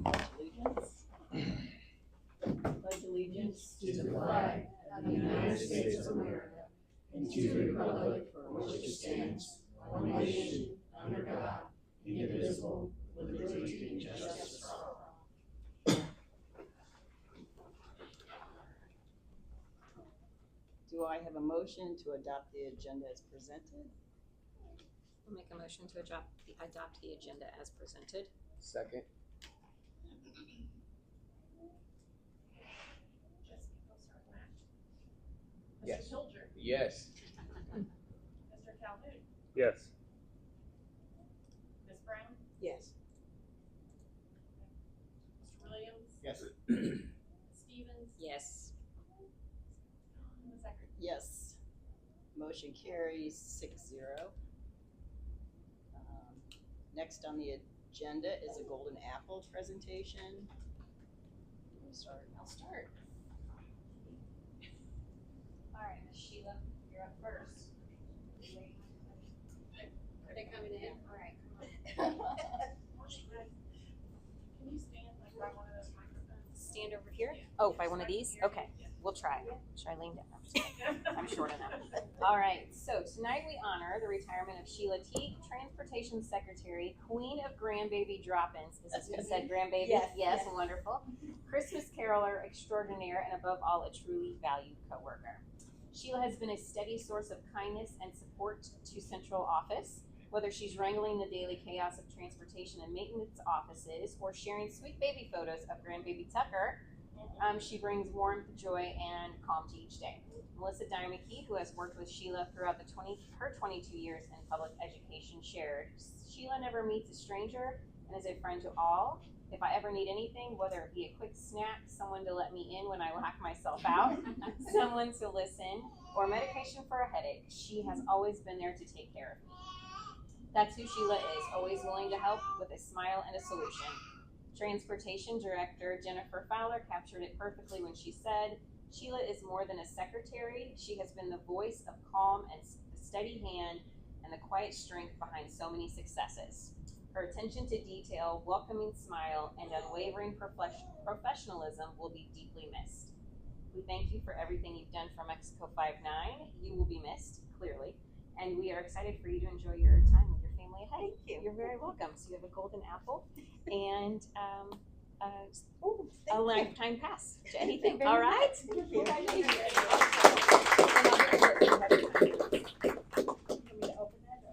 Allegiance. Pledge allegiance to the flag of the United States of America and to the republic for which it stands, one nation, under God, indivisible, with liberty and justice for all. Do I have a motion to adopt the agenda as presented? I'll make a motion to adopt the agenda as presented. Second. Yes. Mr. Hilger, Yes. Mr. Calhoun, Yes. Ms. Brown, Yes. Mr. Williams, Yes. Ms. Stevens, Yes. Ms. Eckert. Yes. Motion carries 6-0. Next on the agenda is a Golden Apple presentation. I'll start. All right, Ms. Sheila, you're up first. Are they coming in? All right, come on. Can you stand like by one of those microphones? Stand over here? Yeah. Oh, by one of Right these? here. Okay, Yeah. we'll try. Should I lean down? I'm just kidding. I'm short enough. All right, so tonight we honor the retirement of Sheila Teague, Transportation Secretary, Queen of Grandbaby Drop-ins. Is this what it said, Grandbaby? Yes, Yes, yes. wonderful. Christmas caroler extraordinaire, and above all, a truly valued coworker. Sheila has been a steady source of kindness and support to central office. Whether she's wrangling the daily chaos of transportation and maintenance offices or sharing sweet baby photos of grandbaby Tucker, she brings warmth, joy, and calm to each day. Melissa Dyer-McKee, who has worked with Sheila throughout her 22 years in public education, shared, Sheila never meets a stranger and is a friend to all. If I ever need anything, whether it be a quick snack, someone to let me in when I lock myself out, someone to listen, or medication for a headache, she has always been there to take care of me. That's who Sheila is, always willing to help with a smile and a solution. Transportation Director Jennifer Fowler captured it perfectly when she said, Sheila is more than a secretary. She has been the voice of calm and the steady hand and the quiet strength behind so many successes. Her attention to detail, welcoming smile, and unwavering professionalism will be deeply missed. We thank you for everything you've done for Mexico 5-9. You will be missed, clearly, and we are excited for you to enjoy your time with your family ahead. Thank you. You're very welcome. So you have a golden apple and a Thank you. lifetime pass to anything. very All right? Thank you.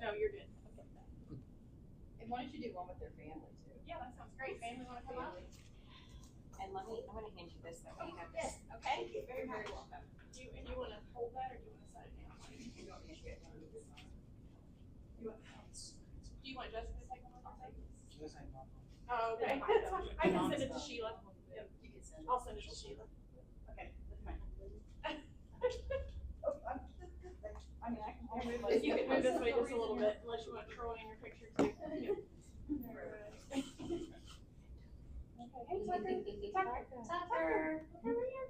No, you're good. And why don't you do one with their family too? Yeah, that sounds great. Family wanna come up? And I'm going to hand you this. That way you have this. Okay? Thank you very much. welcome. You wanna hold that or do you wanna set it down? Do you want Jessica to take one of those? Oh, okay. I can send it to Sheila. Yep. You can send it. I'll send it to Sheila. Okay, that's fine. I mean, I can hold it. If you could move this way just a little bit, unless you want Troy in your picture too. Hey, Tucker. Tucker. Come here.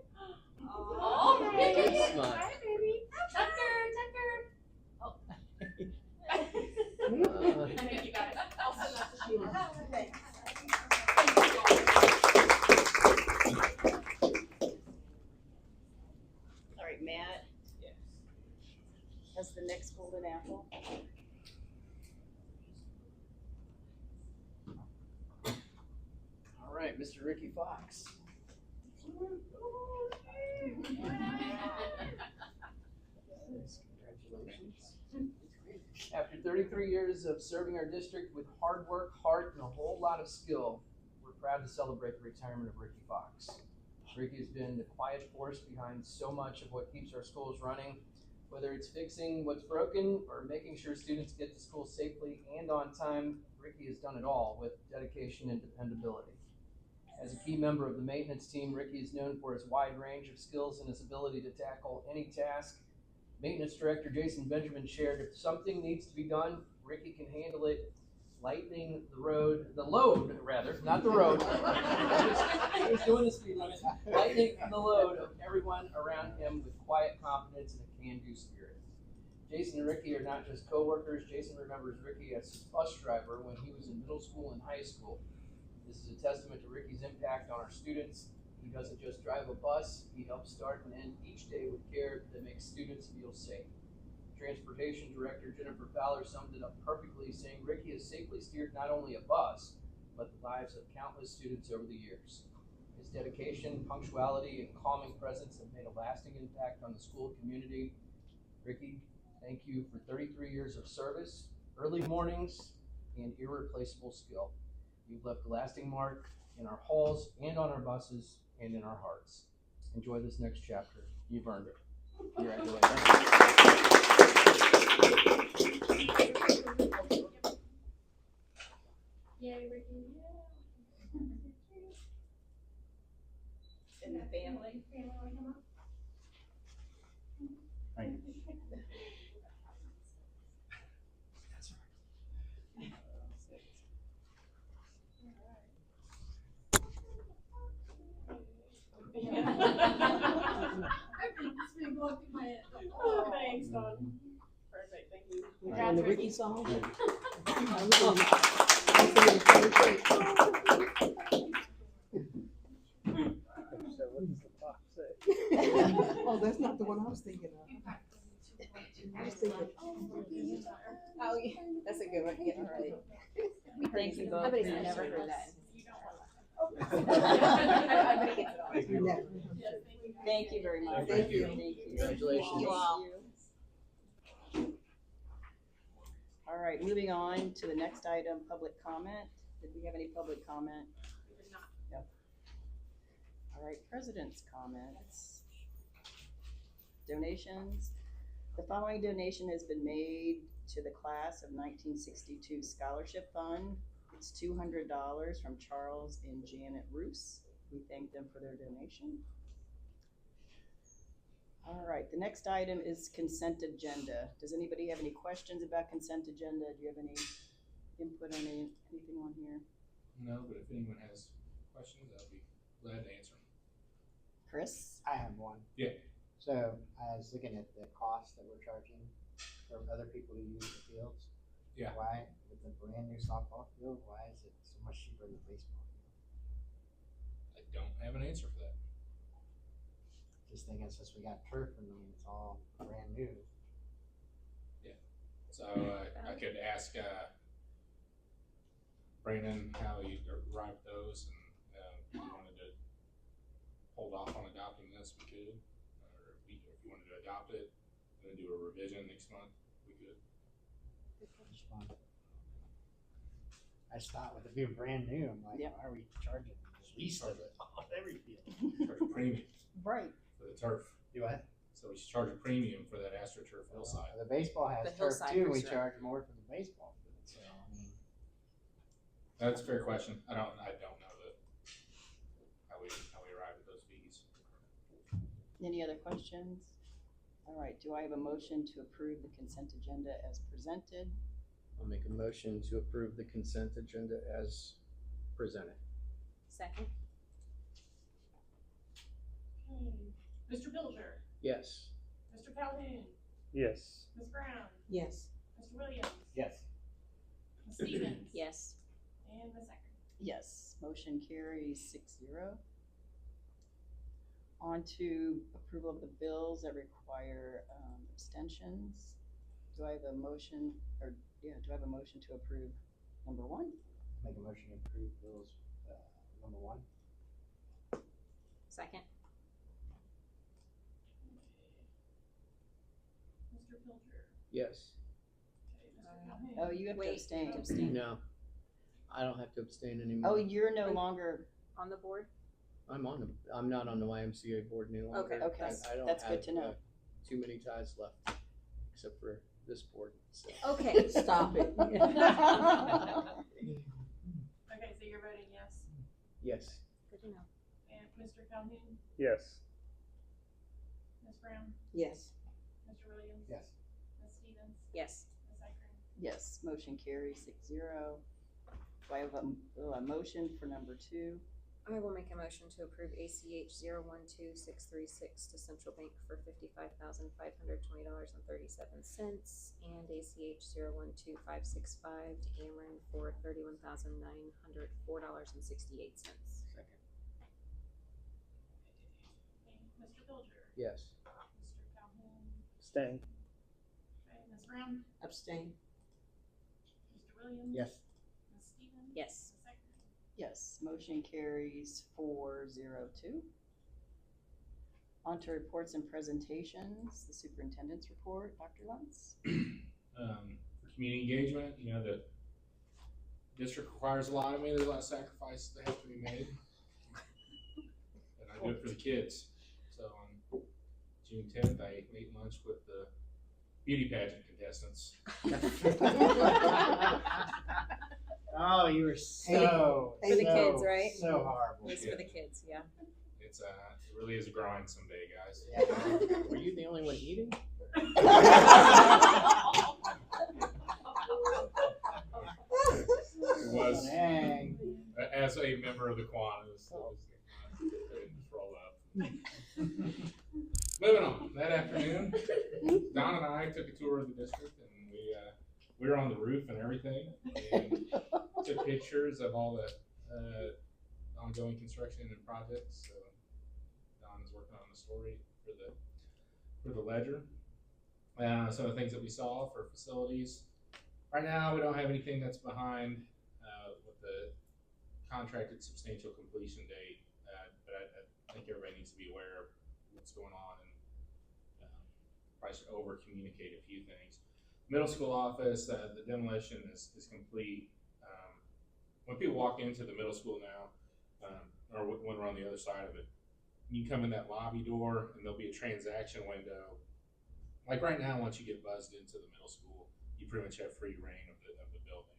Oh, baby. Smile. Hi, baby. Tucker. Thank you guys. I'll send that to Sheila. All right, Matt has the next golden apple. All right, Mr. Ricky Fox. Congratulations. After 33 years of serving our district with hard work, heart, and a whole lot of skill, we're proud to celebrate the retirement of Ricky Fox. Ricky has been the quiet force behind so much of what keeps our schools running, whether it's fixing what's broken or making sure students get to school safely and on time. Ricky has done it all with dedication and dependability. As a key member of the maintenance team, Ricky is known for his wide range of skills and his ability to tackle any task. Maintenance Director Jason Benjamin shared, if something needs to be done, Ricky can handle it, lightening the load, not the road. He's doing the speed limit. Lightening the load of everyone around him with quiet confidence and a can-do spirit. Jason and Ricky are not just co-workers. Jason remembers Ricky as his bus driver when he was in middle school and high school. This is a testament to Ricky's impact on our students. He doesn't just drive a bus, he helps start and end each day with care that makes students feel safe. Transportation Director Jennifer Fowler summed it up perfectly, saying Ricky has safely steered not only a bus, but the lives of countless students over the years. His dedication, punctuality, and calming presence have made a lasting impact on the school community. Ricky, thank you for 33 years of service, early mornings, and irreplaceable skill. You've left a lasting mark in our halls and on our buses and in our hearts. Enjoy this next chapter. You've earned it. Congratulations. Yay, Ricky, yeah. And the family? Family wanna come up? Thank you. It's been going through my head. Oh, thanks, Don. Perfect, thank you. On the Ricky song? Oh, that's not the one I was thinking of. I was thinking, Oh, yeah, that's a good one, yeah, right. Thank you both. Nobody's for your never heard service. that. no. Thank you very much. Thank you. Thank you. Congratulations. Thank you. All right, moving on to the next item, public comment. Did we have any public comment? We did not. All right, president's comments. Donations. The following donation has been made to the class of 1962 scholarship fund. It's $200 from Charles and Janet Roos. We thank them for their donation. All right, the next item is consent agenda. Does anybody have any questions about consent agenda? Do you have any input on anything on here? No, but if anyone has questions, I'll be glad to answer them. Chris? I have one. Yeah. So I was looking at the cost that we're charging for other people to use the fields. Yeah. Why, with the brand new softball field, why is it so much cheaper than the baseball field? I don't have an answer for that. Just thinking since we got turf and I mean, it's all brand new. So I could ask Brandon how he arrived at those, and if you wanted to hold off on adopting this, we could. Or if you wanted to adopt it and then do a revision next month, we could. Just fun. I just thought with it being brand new, I'm like, Yep. why are we charging the least of it on every field? Charge a premium Right. for the turf. Do what? So we should charge a premium for that AstroTurf hillside. The baseball has The turf hillside too, for we sure. charge more for the baseball field, so I mean. That's a fair question. I don't know how we arrived at those fees. Any other questions? All right, do I have a motion to approve the consent agenda as presented? I'll make a motion to approve the consent agenda as presented. Second? Mr. Bilger, Yes. Mr. Calhoun, Yes. Ms. Brown, Yes. Mr. Williams, Yes. Ms. Stevens. Yes. And Ms. Ecker. Yes, motion carries 6-0. On to approval of the bills that require abstentions. Do I have a motion, do I have a motion to approve number 1? Make a motion to approve bills, number 1. Second? Mr. Bilger. Yes. Okay, Mr. Calhoun. Oh, you have to Wait, abstain. No, I don't have to abstain Oh, anymore. you're no longer, On the board? I'm not on the YMCA board any longer. Okay, I don't that's good have, to know. too many ties left, except for this board, so. Okay. Stop it. Okay, so you're voting yes. Yes. Good to know. And Mr. Calhoun, Yes. Ms. Brown, Yes. Mr. Williams. Yes. Ms. Stevens, Yes. Ms. Ecker. Yes, motion carries 6-0. Do I have a motion for number 2? I will make a motion to approve ACH 012636 to Central Bank for $55,520.37 and ACH 012565 to Ameren for $31,904.68. Second. Okay, Mr. Bilger, Yes. Mr. Calhoun, Stay. okay, Ms. Brown, Abstain. Mr. Williams. Yes. Ms. Stevens. Yes. Ms. Eckert. Yes, motion carries 402. On to reports and presentations, the superintendent's report, Dr. Luntz. For community engagement, you know, the district requires a lot of me, there's a lot of sacrifices that have to be made. And I do it for the kids. So on June 10th, I ate lunch with the beauty pageant contestants. Oh, you were so, For the kids, right? So horrible. It was for the kids, yeah. It's it really is a grind someday, guys. Yeah. Were you the only one eating? It was, Dang. as a member of the Kiwanis, I didn't roll up. Moving on, that afternoon, Don and I took a tour of the district, and we were on the roof and everything, and took pictures of all the ongoing construction and projects. So Don is working on the story for the Ledger. Some of the things that we saw for facilities. Right now, we don't have anything that's behind with the contracted substantial completion date, but I think everybody needs to be aware of what's going on, and probably should over communicate a few things. Middle school office, the demolition is complete. When people walk into the middle school now, or when we're on the other side of it, you can come in that lobby door and there'll be a transaction window. Like right now, once you get buzzed into the middle school, you pretty much have free reign of the building.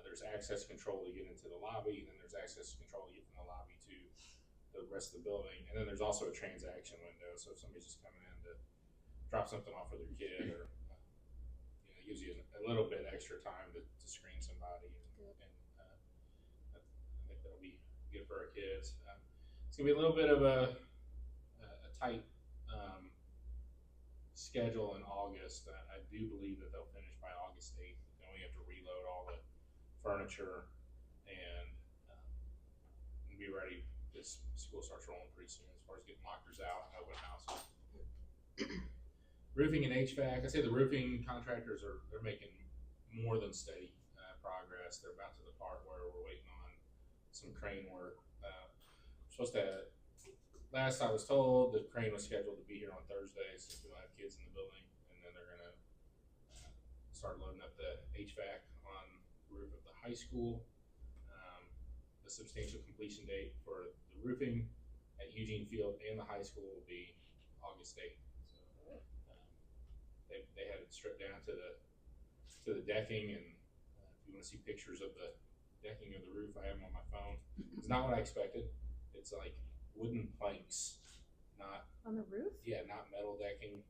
There's access control to get into the lobby, and then there's access control to get from the lobby to the rest of the building. And then there's also a transaction window, so if somebody's just coming in to drop something off for their kid, or it gives you a little bit extra time to screen somebody, and I think that'll be good for our kids. It's gonna be a little bit of a tight schedule in August. I do believe that they'll finish by August 8th. Then we have to reload all the furniture and be ready. This school starts rolling pretty soon as far as getting lockers out and open houses. Roofing and HVAC. I say the roofing contractors they're making more than steady progress. They're about to the part where we're waiting on some crane work. Supposed to. Last I was told, the crane was scheduled to be here on Thursday, so we'll have kids in the building, and then they're gonna start loading up the HVAC on the roof of the high school. The substantial completion date for the roofing at Eugene Field and the high school will be August 8th. So they had it stripped down to the decking, and if you want to see pictures of the decking of the roof, I have them on my phone. It's not what I expected. It's like wooden planks, not On the roof? not metal decking.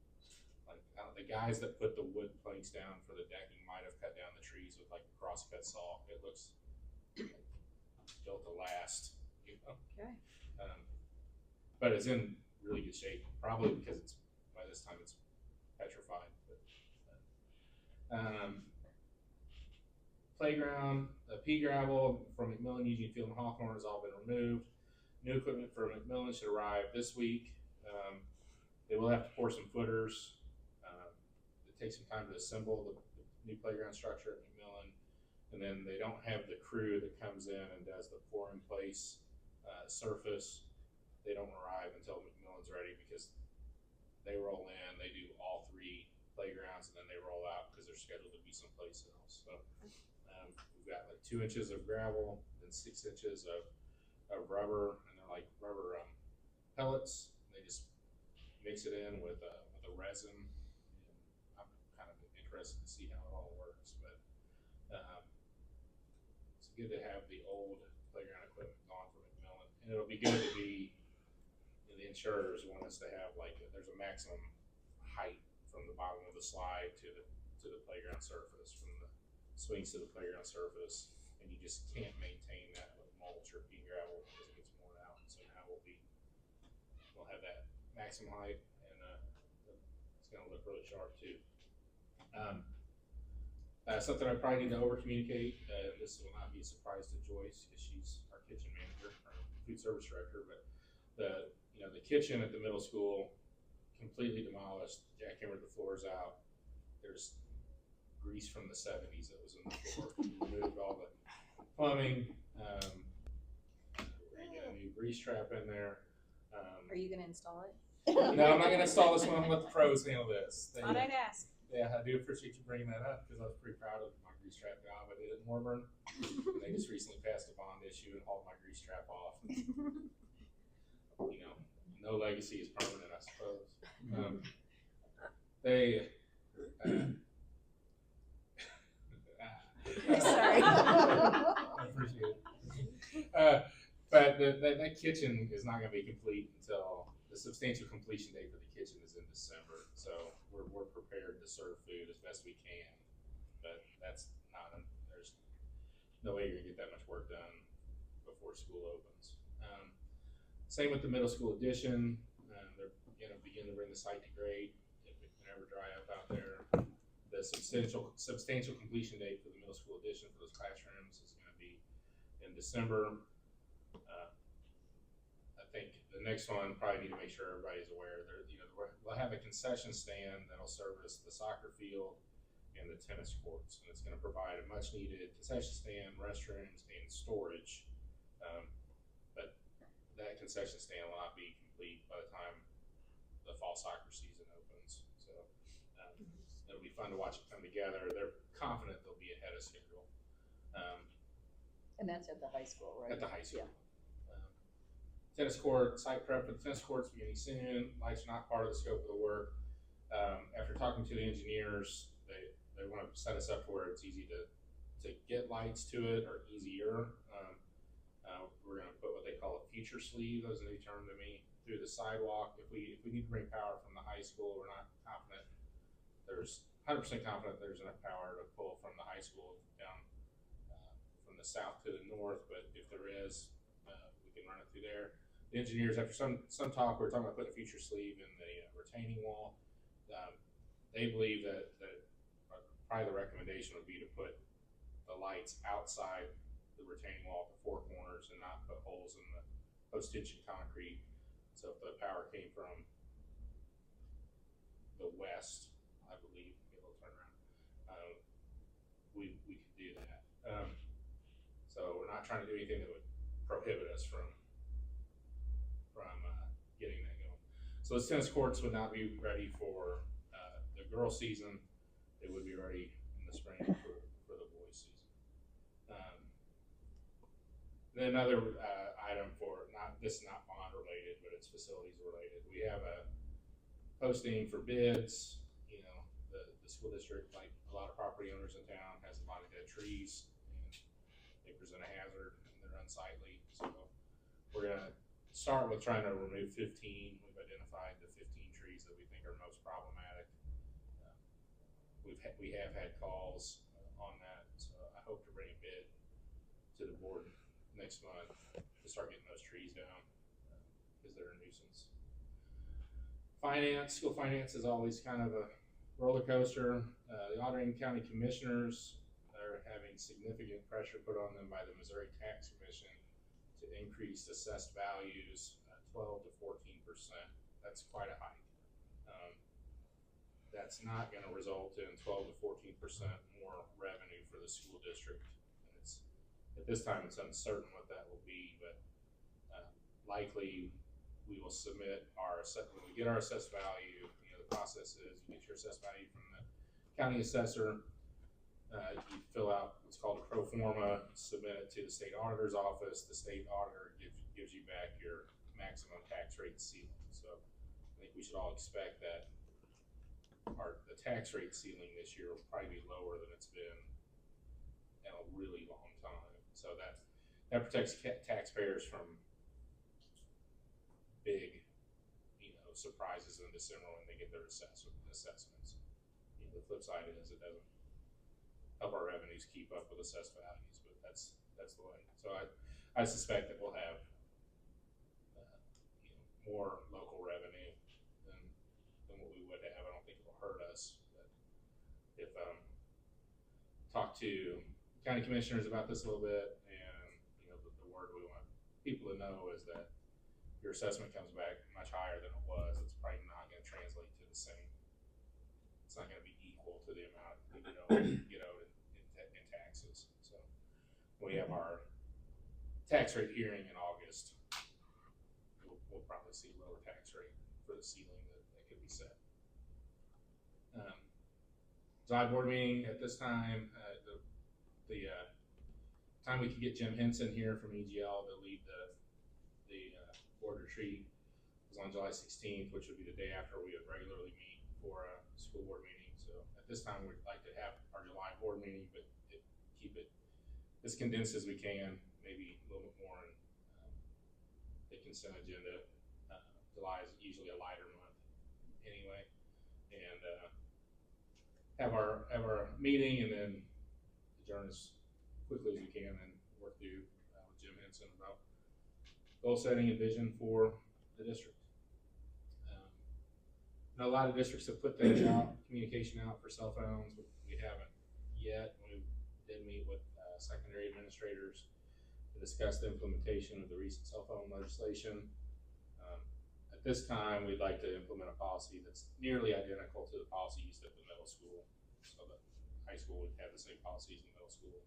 Like the guys that put the wood planks down for the decking might have cut down the trees with like a crosscut saw. It looks like built to last, you know. Okay. But it's in really good shape, probably because by this time it's petrified. Playground, pea gravel from McMillan, Eugene Field, and Hawthorne has all been removed. New equipment for McMillan should arrive this week. They will have to pour some footers. It takes some time to assemble the new playground structure at McMillan. And then they don't have the crew that comes in and does the pour in place surface. They don't arrive until McMillan's ready, because they roll in, they do all three playgrounds, and then they roll out because they're scheduled to be someplace else. So we've got like 2 inches of gravel and 6 inches of rubber, and they're like rubber pellets. They just mix it in with a resin. And I'm kind of interested to see how it all works, but it's good to have the old playground equipment gone from McMillan, and it'll be good to be. The insurers want us to have like there's a maximum height from the bottom of the slide to the playground surface, from the swings to the playground surface, and you just can't maintain that with mulch or pea gravel because it gets we'll have that maximum height, and it's gonna look really sharp too. Something I probably need to over communicate, this will not be a surprise to Joyce, because she's our kitchen manager, or food service director, but the kitchen at the middle school completely demolished, jackhammered the floors out. There's grease from the 70s that was in the floor. We removed all the plumbing. We're gonna get a new grease trap in there. Are you gonna install it? No, I'm not gonna install this one. I'm gonna let the pros handle this. Thought I'd ask. Yeah, I do appreciate you bringing that up, because I was pretty proud of my grease trap job I did at Morburn. And they just recently passed a bond issue and hauled my grease trap off. No legacy is permanent, I suppose. Sorry. I appreciate it. But that kitchen is not gonna be complete until the substantial completion date for the kitchen is in December. So we're prepared to serve food as best we can, but there's no way you're gonna get that much work done before school opens. Same with the middle school addition. They're gonna begin to bring the site to grade if it can ever dry up out there. The substantial completion date for the middle school addition for those classrooms is gonna be in December. I think the next one, probably need to make sure everybody's aware. We'll have a concession stand that'll service the soccer field and the tennis courts, and it's going to provide a much-needed concession stand, restrooms, and storage. But that concession stand will not be complete by the time the fall soccer season opens. So it'll be fun to watch it come together. They're confident they'll be ahead of schedule. And that's at the high school, right? At the high school. Yeah. Tennis court, site prep for the tennis courts beginning soon. Lights are not part of the scope of the work. After talking to the engineers, they want to set us up to where it's easy to get lights to it, or easier. We're going to put what they call a future sleeve. That was a new term to me. Through the sidewalk. If we need to bring power from the high school, we're not confident. There's 100% confident there's enough power to pull from the high school down from the south to the north. But if there is, we can run it through there. The engineers, after some talk, we were talking about putting a future sleeve in the retaining wall. They believe that probably the recommendation would be to put the lights outside the retaining wall at the four corners and not put holes in the post-tension concrete. So if the power came from the west, I believe, get a little turnaround, we could do that. So we're not trying to do anything that would prohibit us from getting that going. So the tennis courts would not be ready for the girls' season. They would be ready in the spring for the boys' season. Then another item for this is not bond related, but it's facilities related. We have a posting for bids. The school district, like a lot of property owners in town, has a lot of dead trees, and they present a hazard and they're unsightly. So we're gonna start with trying to remove 15. We've identified the 15 trees that we think are most problematic. We have had calls on that, so I hope to bring a bid to the board next month to start getting those trees down, because they're a nuisance. School finance is always kind of a roller coaster. The Audrain County Commissioners are having significant pressure put on them by the Missouri Tax Commission to increase assessed values 12 to 14%. That's quite a hike. That's not going to result in 12 to 14% more revenue for the school district. And at this time, it's uncertain what that will be, but likely we will submit when we get our assessed value. The process is you get your assessed value from the county assessor. You fill out what's called a pro forma, submit it to the state auditor's office. The state auditor gives you back your maximum tax rate ceiling. So I think we should all expect that the tax rate ceiling this year will probably be lower than it's been in a really long time. So that protects taxpayers from big, surprises in December when they get their assessments. The flip side is it doesn't help our revenues keep up with assessed values, but that's the way. So I suspect that we'll have more local this. But if talk to county commissioners about this a little bit, and the word we want people to know is that your assessment comes back much higher than it was. It's probably not going to translate to the same. It's not going to be equal to the amount you know in taxes. So we have our tax rate hearing in August. We'll probably see a lower tax rate for the ceiling that could be set. July board meeting at this time. The time we could get Jim Henson here from EGL to lead the board retreat was on July 16th, which would be the day after we would regularly meet for a school board meeting. So at this time, we'd like to have our July board meeting, but keep it as condensed as we can, maybe a little bit more in the consent agenda. July is usually a lighter month anyway, and have our meeting and then adjourn as quickly as we can and work through with Jim Henson about goal setting and vision for the district. I know a lot of districts have put things out, communication out for cell phones. We haven't yet. We did meet with secondary administrators to discuss the implementation of the recent cell phone legislation. At this time, we'd like to implement a policy that's nearly identical to the policy used at the middle school. So the high school would have the same policies in the middle school.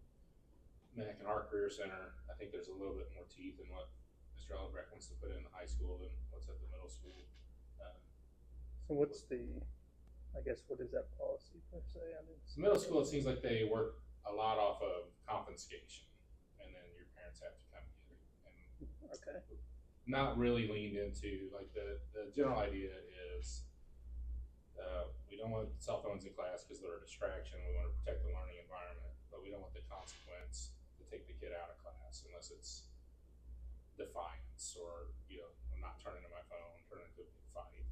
Mac and our career center, I think there's a little bit more teeth in what Mr. Ellebrecht wants to put in the high school than what's at the middle school. So what's what is that policy per se? I mean, So middle school, it seems like they work a lot off of confiscation, and then your parents have to come get it. And okay. not really leaned into, like the general idea is we don't want cell phones in class because they're a distraction. We want to protect the learning environment, but we don't want the consequence to take the kid out of class unless it's defiance or, I'm not turning to my phone, turning to a big fight.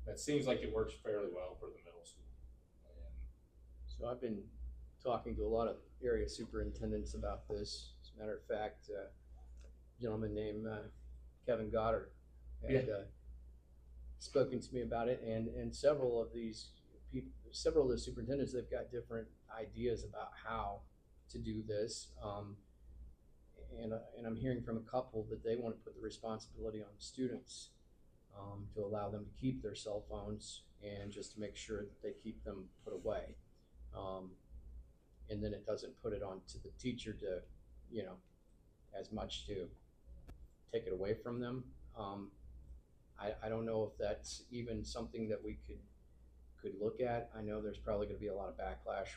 That seems like it works fairly well for the middle school. So I've been talking to a lot of area superintendents about this. As a matter of fact, a gentleman named Kevin Goddard had spoken to me about it, and several of these people, several of the superintendents, they've got different ideas about how to do this. And I'm hearing from a couple that they want to put the responsibility on students to allow them to keep their cell phones and just to make sure that they keep them put away. And then it doesn't put it on to the teacher to, as much to take it away from them. I don't know if that's even something that we could look at. I know there's probably going to be a lot of backlash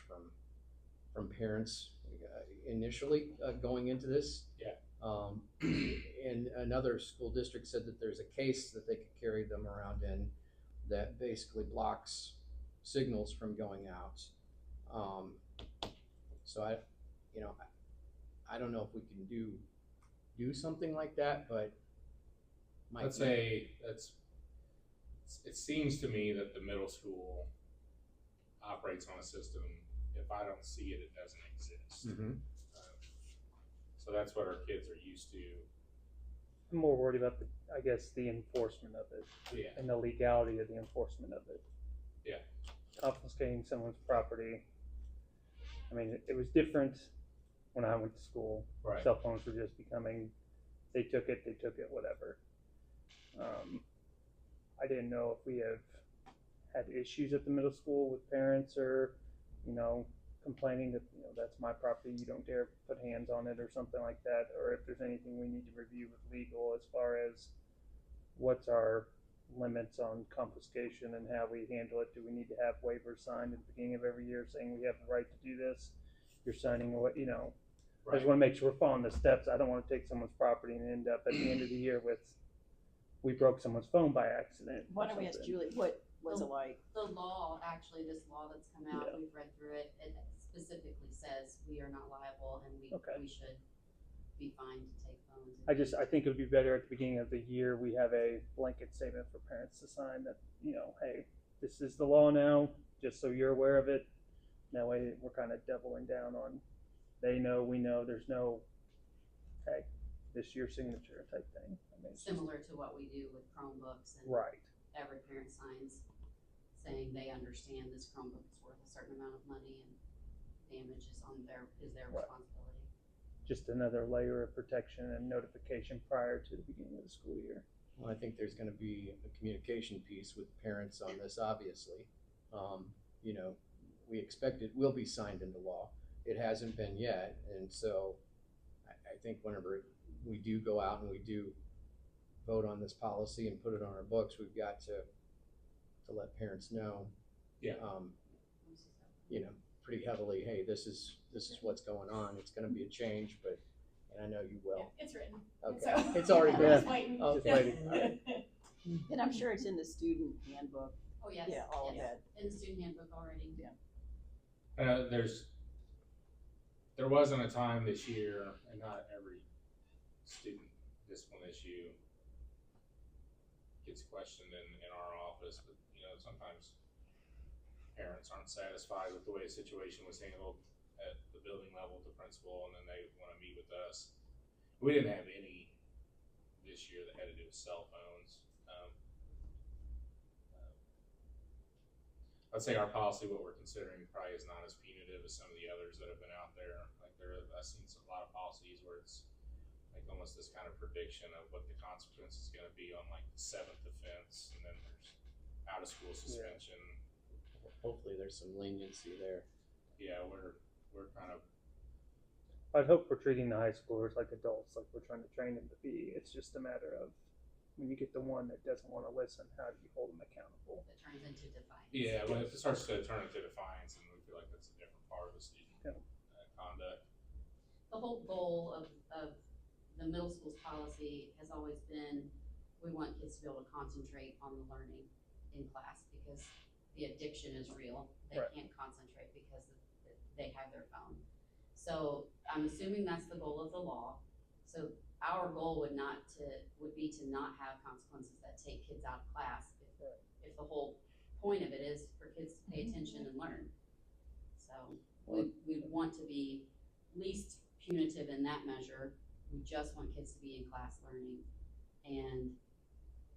from parents initially going into this. Yeah. And another school district said that there's a case that they could carry them around in that basically blocks signals from going out. So I don't know if we can do something like that, but it seems to me that the middle school operates on a system. If I don't see it, it doesn't exist. Mm-hmm. So that's what our kids are used to. I'm more worried about the enforcement of it. Yeah. And the legality of the enforcement of it. Yeah. Confiscating someone's property. I mean, it was different when I went to school. Right. Cell phones were just becoming, they took it, whatever. I didn't know if we have had issues at the middle school with parents or, complaining that, that's my property, you don't dare put hands on it or something like that, or if there's anything we need to review with legal as far as what's our limits on confiscation and how we handle it. Do we need to have waivers signed at the beginning of every year saying we have the right to do this? You're signing what, I just want to make sure we're following the steps. I don't want to take someone's property and end up at the end of the year with, we broke someone's phone by accident. Why don't we ask Julie, what was it like? The law, actually, this law that's come out, Yeah. we've read through it, it specifically says we are not liable and Okay. we should be fined to take phones. I think it would be better at the beginning of the year, we have a blanket statement for parents to sign that, hey, this is the law now, just so you're aware of it. That way we're kind of doubling down on, they know, we know, there's no, hey, this your signature type thing. I mean, it's just- Similar to what we do with Chromebooks and right. every parent signs saying they understand this Chromebook is worth a certain amount of money and damage is their Right. responsibility. Just another layer of protection and notification prior to the beginning of the school year. Well, I think there's gonna be a communication piece with parents on this, obviously. You know, we expect it will be signed into law. It hasn't been yet, and so I think whenever we do go out and we do vote on this policy and put it on our books, we've got to let parents know. Yeah. You know, pretty heavily, hey, this is what's going on. It's gonna be a change, and I know you Yeah, will. it's written. Okay, So- it's already We're been. just waiting. Oh, it's waiting. All right. And I'm sure it's in the student handbook. Oh, yes. Yeah, all of yes. that. In the student handbook already. Yeah. There wasn't a time this year, and not every student discipline issue gets questioned in our office, but, you know, sometimes parents aren't satisfied with the way a situation was handled at the building level with the principal, and then they wanna meet with us. We didn't have any this year that had to do with cell phones. I'd say our policy, what we're considering probably is not as punitive as some of the others that have been out there. Like I've seen a lot of policies where it's like almost this kind of prediction of what the consequence is gonna be on like the 7th offense, and then there's out of school suspension. Hopefully there's some leniency there. Yeah, we're kind of, I'd hope we're treating the high schoolers like adults, like we're trying to train them to be. It's just a matter of when you get the one that doesn't want to listen, how do you hold them accountable? That turns into defiance. yeah, when it starts to turn into defiance, and we feel like that's a different part of the student Yeah. conduct. The whole goal of the middle school's policy has always been, we want kids to be able to concentrate on the learning in class because the addiction is real. They Right. can't concentrate because they have their phone. So I'm assuming that's the goal of the law. So our goal would be to not have consequences that take kids out of class if the whole point of it is for kids to pay attention and learn. So we want to be least punitive in that measure. We just want kids to be in class learning. And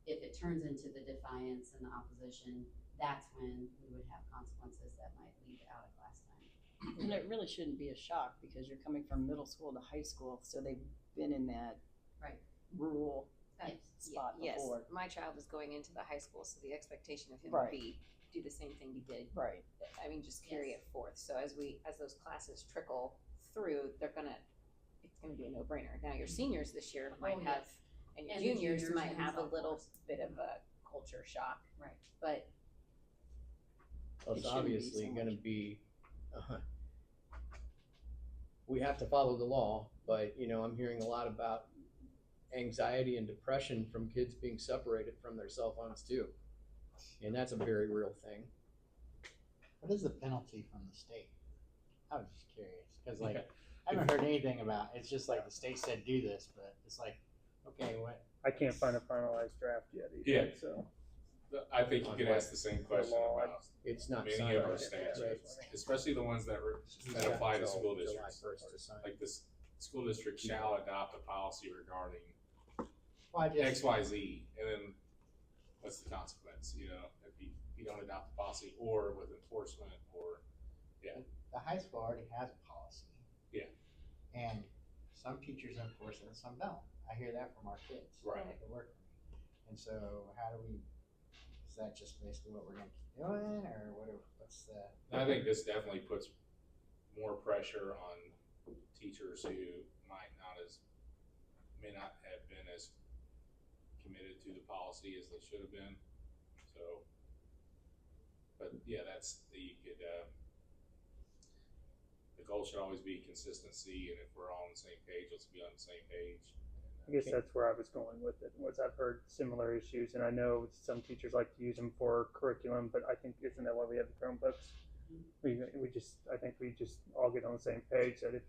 if it turns into the defiance and the opposition, that's when we would have consequences that might lead to out of class time. And it really shouldn't be a shock because you're coming from middle school to high school, so they've been in that Right. rural Yes. spot Yes, before. my child is going into the high school, so the expectation of him Right. would be do the same thing you did. Right. I mean, just carry Yes. it forth. So as those classes trickle through, it's gonna be a no-brainer. Now your seniors this year might Oh, have, yes. and your And the juniors juniors might and have a little sophomores. bit of a culture shock. Right. But Well, It it's shouldn't be obviously so gonna much. be, we have to follow the law, but, you know, I'm hearing a lot about anxiety and depression from kids being separated from their cell phones too. And that's a very real thing. What is the penalty from the state? I was just curious, cause like, Yeah. I haven't heard anything about, it's just like the state said do this, but it's like, okay, what? I can't find a finalized draft yet either. Yeah. So I think you could ask the same question about It's not many signed of our yet, statutes, right? especially the ones that Yeah, apply to till school July districts. 1st to sign. Like this, school district shall adopt a policy regarding Well, I just, XYZ, and then what's the consequence, you know, if you don't adopt the policy, or with enforcement, or, the high school already has a policy. Yeah. And some teachers enforce it and some don't. I hear that from our kids. Right. Like at work. And so is that just basically what we're gonna keep doing, or what's the? I think this definitely puts more pressure on teachers who may not have been as committed to the policy as they should have been, so. But yeah, the goal should always be consistency, and if we're all on the same page, let's be on the same page. I guess that's where I was going with it, was I've heard similar issues, and I know some teachers like to use them for curriculum, but I think, isn't that why we have the Chromebooks? I think we just all get on the same page that if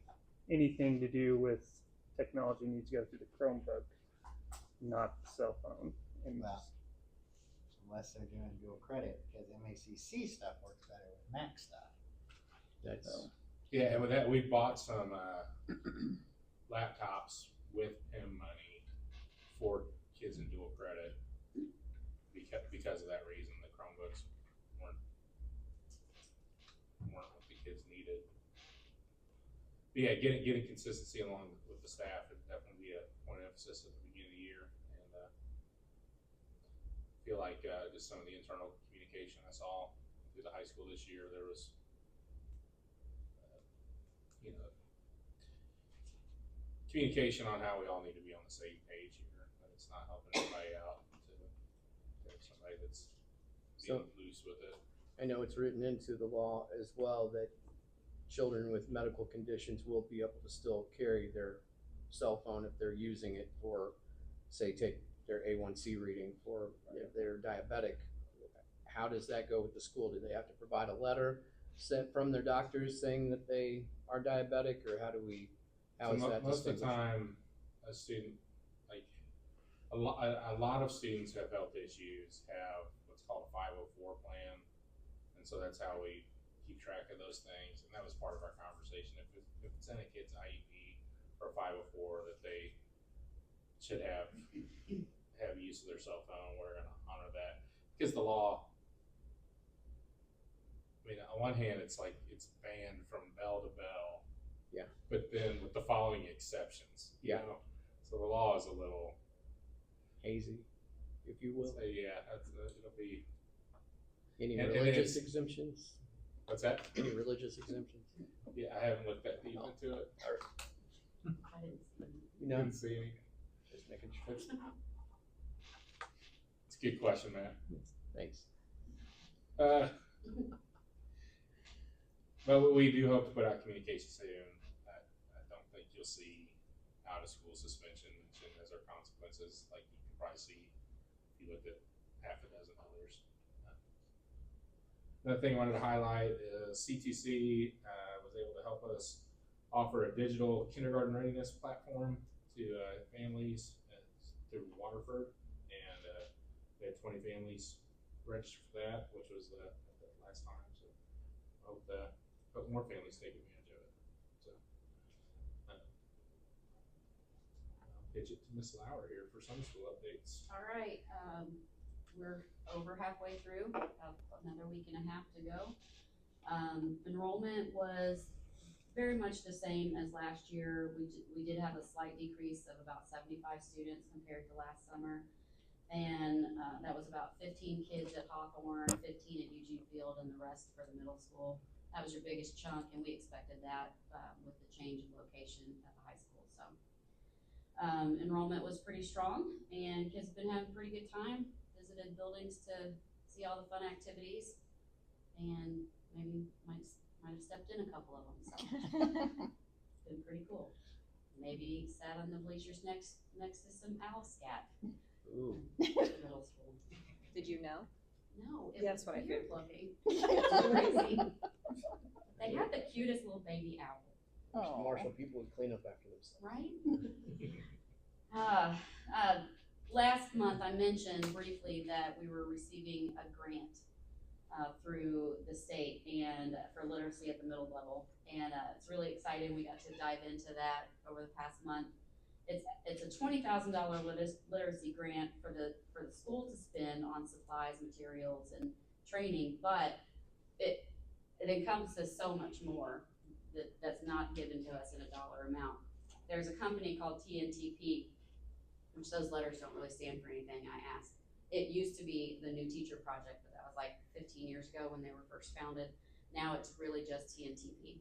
anything to do with technology needs to go through the Chromebook, not the cell phone. And Well, unless they're doing dual credit, because MACC stuff works better with Mac stuff. That's, Yeah, and with that, we bought some laptops with PIM money for kids in dual credit because of that reason. The Chromebooks weren't yeah, getting consistency along with the staff would definitely be a point of emphasis at the beginning of the year. And feel like just some of the internal communication I saw through the high school this year, there was, communication on how we all need to be on the same page here. And it's not helping anybody out to have somebody that's being loose with it. I know it's written into the law as well that children with medical conditions will be able to still carry their cell phone if they're using it for, say, take their A1C reading for if they're diabetic. How does that go with the school? Do they have to provide a letter sent from their doctors saying that they are diabetic, or how is that Most of the distinguished? time, a student, like a lot of students who have health issues have what's called a 504 plan, and so that's how we keep track of those things. And that was part of our conversation. If it's in a kid's IEP or 504, that they should have use of their cell phone, we're going to honor that, because the law. I mean, on one hand, it's like it's banned from bell to bell. Yeah. But then with the following exceptions, you Yeah. know, so the law is a little Hazy, if you will. So, yeah, it'll be. Any and religious it's- exemptions? What's that? Any religious exemptions? Yeah, I haven't looked that deep into it. I didn't see. No, Didn't see any. just making sure. It's a good question, Matt. Thanks. But we do hope to put out communication soon. I don't think you'll see out of school suspension mentioned as our consequences, like you can probably see if you looked at half a dozen others. Another thing I wanted to highlight is CTC was able to help us offer a digital kindergarten readiness platform to families through Waterford, and we had 20 families register for that, which was the last time. So I hope more families take advantage of it. So I'll pitch it to Miss Lauer here for Sunday school updates. All right, we're over halfway through, another week and a half to go. Enrollment was very much the same as last year. We did have a slight decrease of about 75 students compared to last summer. And that was about 15 kids at Hawthorne, 15 at Eugene Field, and the rest for the middle school. That was your biggest chunk, and we expected that with the change in location at the high school. So enrollment was pretty strong, and kids have been having a pretty good time. Visited buildings to see all the fun activities, and maybe might have stepped in a couple of them. So it's been pretty cool. Maybe sat on the bleachers next to some owl scat. Ooh. Middle school. Did you know? No, it That's was what I weird figured. looking. It's crazy. They had the cutest little baby owl. Marshall, people would clean up after themselves. Right? Last month I mentioned briefly that we were receiving a grant through the state and for literacy at the middle level, and it's really exciting. We got to dive into that over the past month. It's a $20,000 literacy grant for the school to spend on supplies, materials, and training, but it encompasses so much more that's not given to us in a dollar amount. There's a company called TNTP, which those letters don't really stand for anything. I asked. It used to be the New Teacher Project, but that was like 15 years ago when they were first founded. Now it's really just TNTP.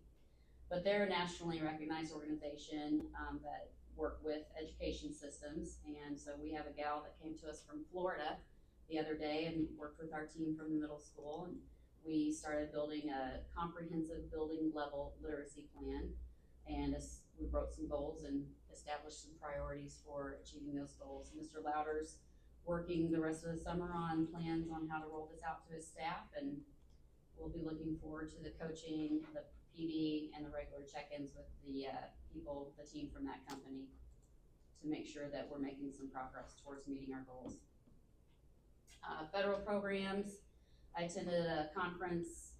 But they're a nationally recognized organization that work with education systems, and so we have a gal that came to us from Florida the other day and worked with our team from the middle school, and we started building a comprehensive building level literacy plan, and we wrote some goals and established some priorities for achieving those goals. Mr. Louder's working the rest of the summer on plans on how to roll this out to his staff, and we'll be looking forward to the coaching, the PD, and the regular check-ins with the the team from that company to make sure that we're making some progress towards meeting our goals. Federal programs, I attended a conference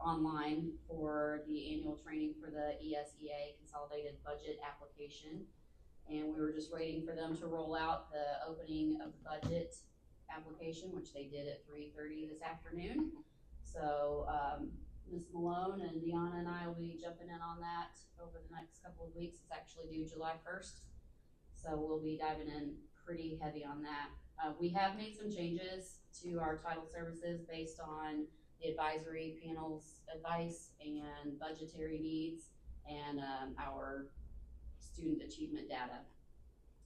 online for the annual training for the ESEA Consolidated Budget Application, and we were just waiting for them to roll out the opening of the budget application, which they did at 3:30 this afternoon. So Ms. Malone and Deanna and I will be jumping in on that over the next couple of weeks. It's actually due July 1st. So we'll be diving in pretty heavy on that. We have made some changes to our title services based on the advisory panel's advice and budgetary needs and our student achievement data.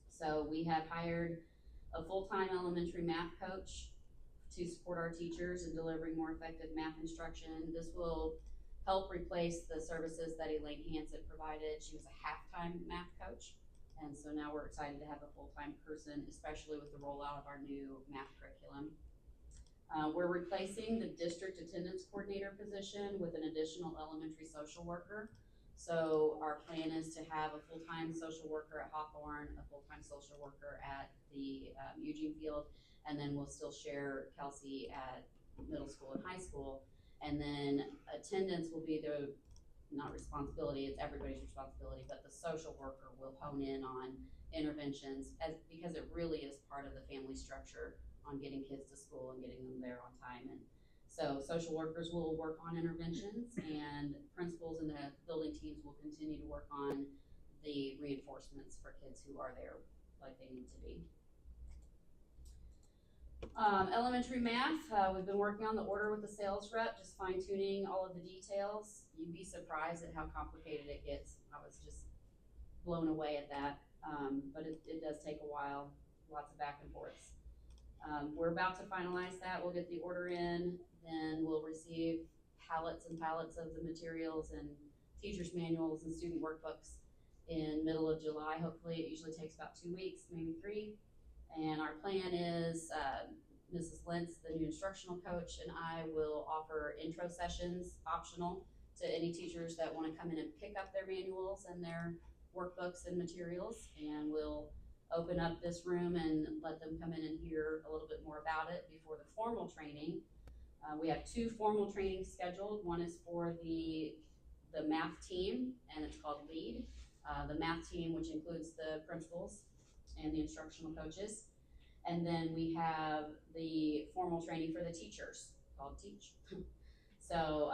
So we have hired a full-time elementary math coach to support our teachers in delivering more effective math instruction. This will help replace the services that Elaine Hansen provided. She was a half-time math coach. And so now we're excited to have a full-time person, especially with the rollout of our new math curriculum. We're replacing the district attendance coordinator position with an additional elementary social worker. So our plan is to have a full-time social worker at Hawthorne, a full-time social worker at the Eugene Field, and then we'll still share Kelsey at middle school and high school. And then attendance will be the, not responsibility, it's everybody's responsibility, but the social worker will hone in on interventions because it really is part of the family structure on getting kids to school and getting them there on time. And so social workers will work on interventions, and principals and the building teams will continue to work on the reinforcements for kids who are there like they need to be. Elementary math, we've been working on the order with the sales rep, just fine tuning all of the details. You'd be surprised at how complicated it gets. I was just blown away at that, but it does take a while, lots of back and forths. We're about to finalize that. We'll get the order in, then we'll receive pallets and pallets of the materials and teachers' manuals and student workbooks in middle of July. Hopefully, it usually takes about 2 weeks, maybe 3. And our plan is Mrs. Lentz, the new instructional coach, and I will offer intro sessions, optional, to any teachers that want to come in and pick up their manuals and their workbooks and materials. And we'll open up this room and let them come in and hear a little bit more about it before the formal training. We have 2 formal trainings scheduled. One is for the math team, and it's called LEAD. The math team, which includes the principals and the instructional coaches. And then we have the formal training for the teachers called TEACH. So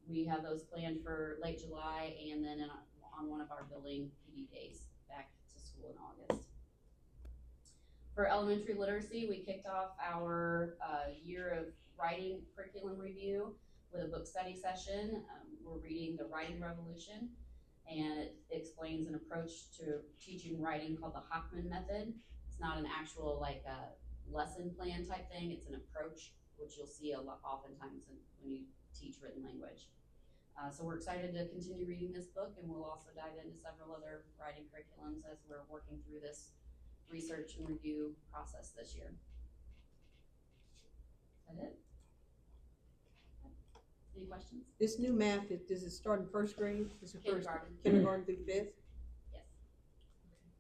we have those planned for late July, and then on one of our building PD days back to school in August. For elementary literacy, we kicked off our year of writing curriculum review with a book study session. We're reading The Writing Revolution, and it explains an approach to teaching writing called the Hockman method. It's not an actual like a lesson plan type thing, it's an approach, which you'll see a lot oftentimes when you teach written language. So we're excited to continue reading this book, and we'll also dive into several other writing curriculums as we're working through this research and review process this year. Is that it? Any questions? This new math, does it start in first grade? Is it first Kindergarten. kindergarten through 5th? Yes.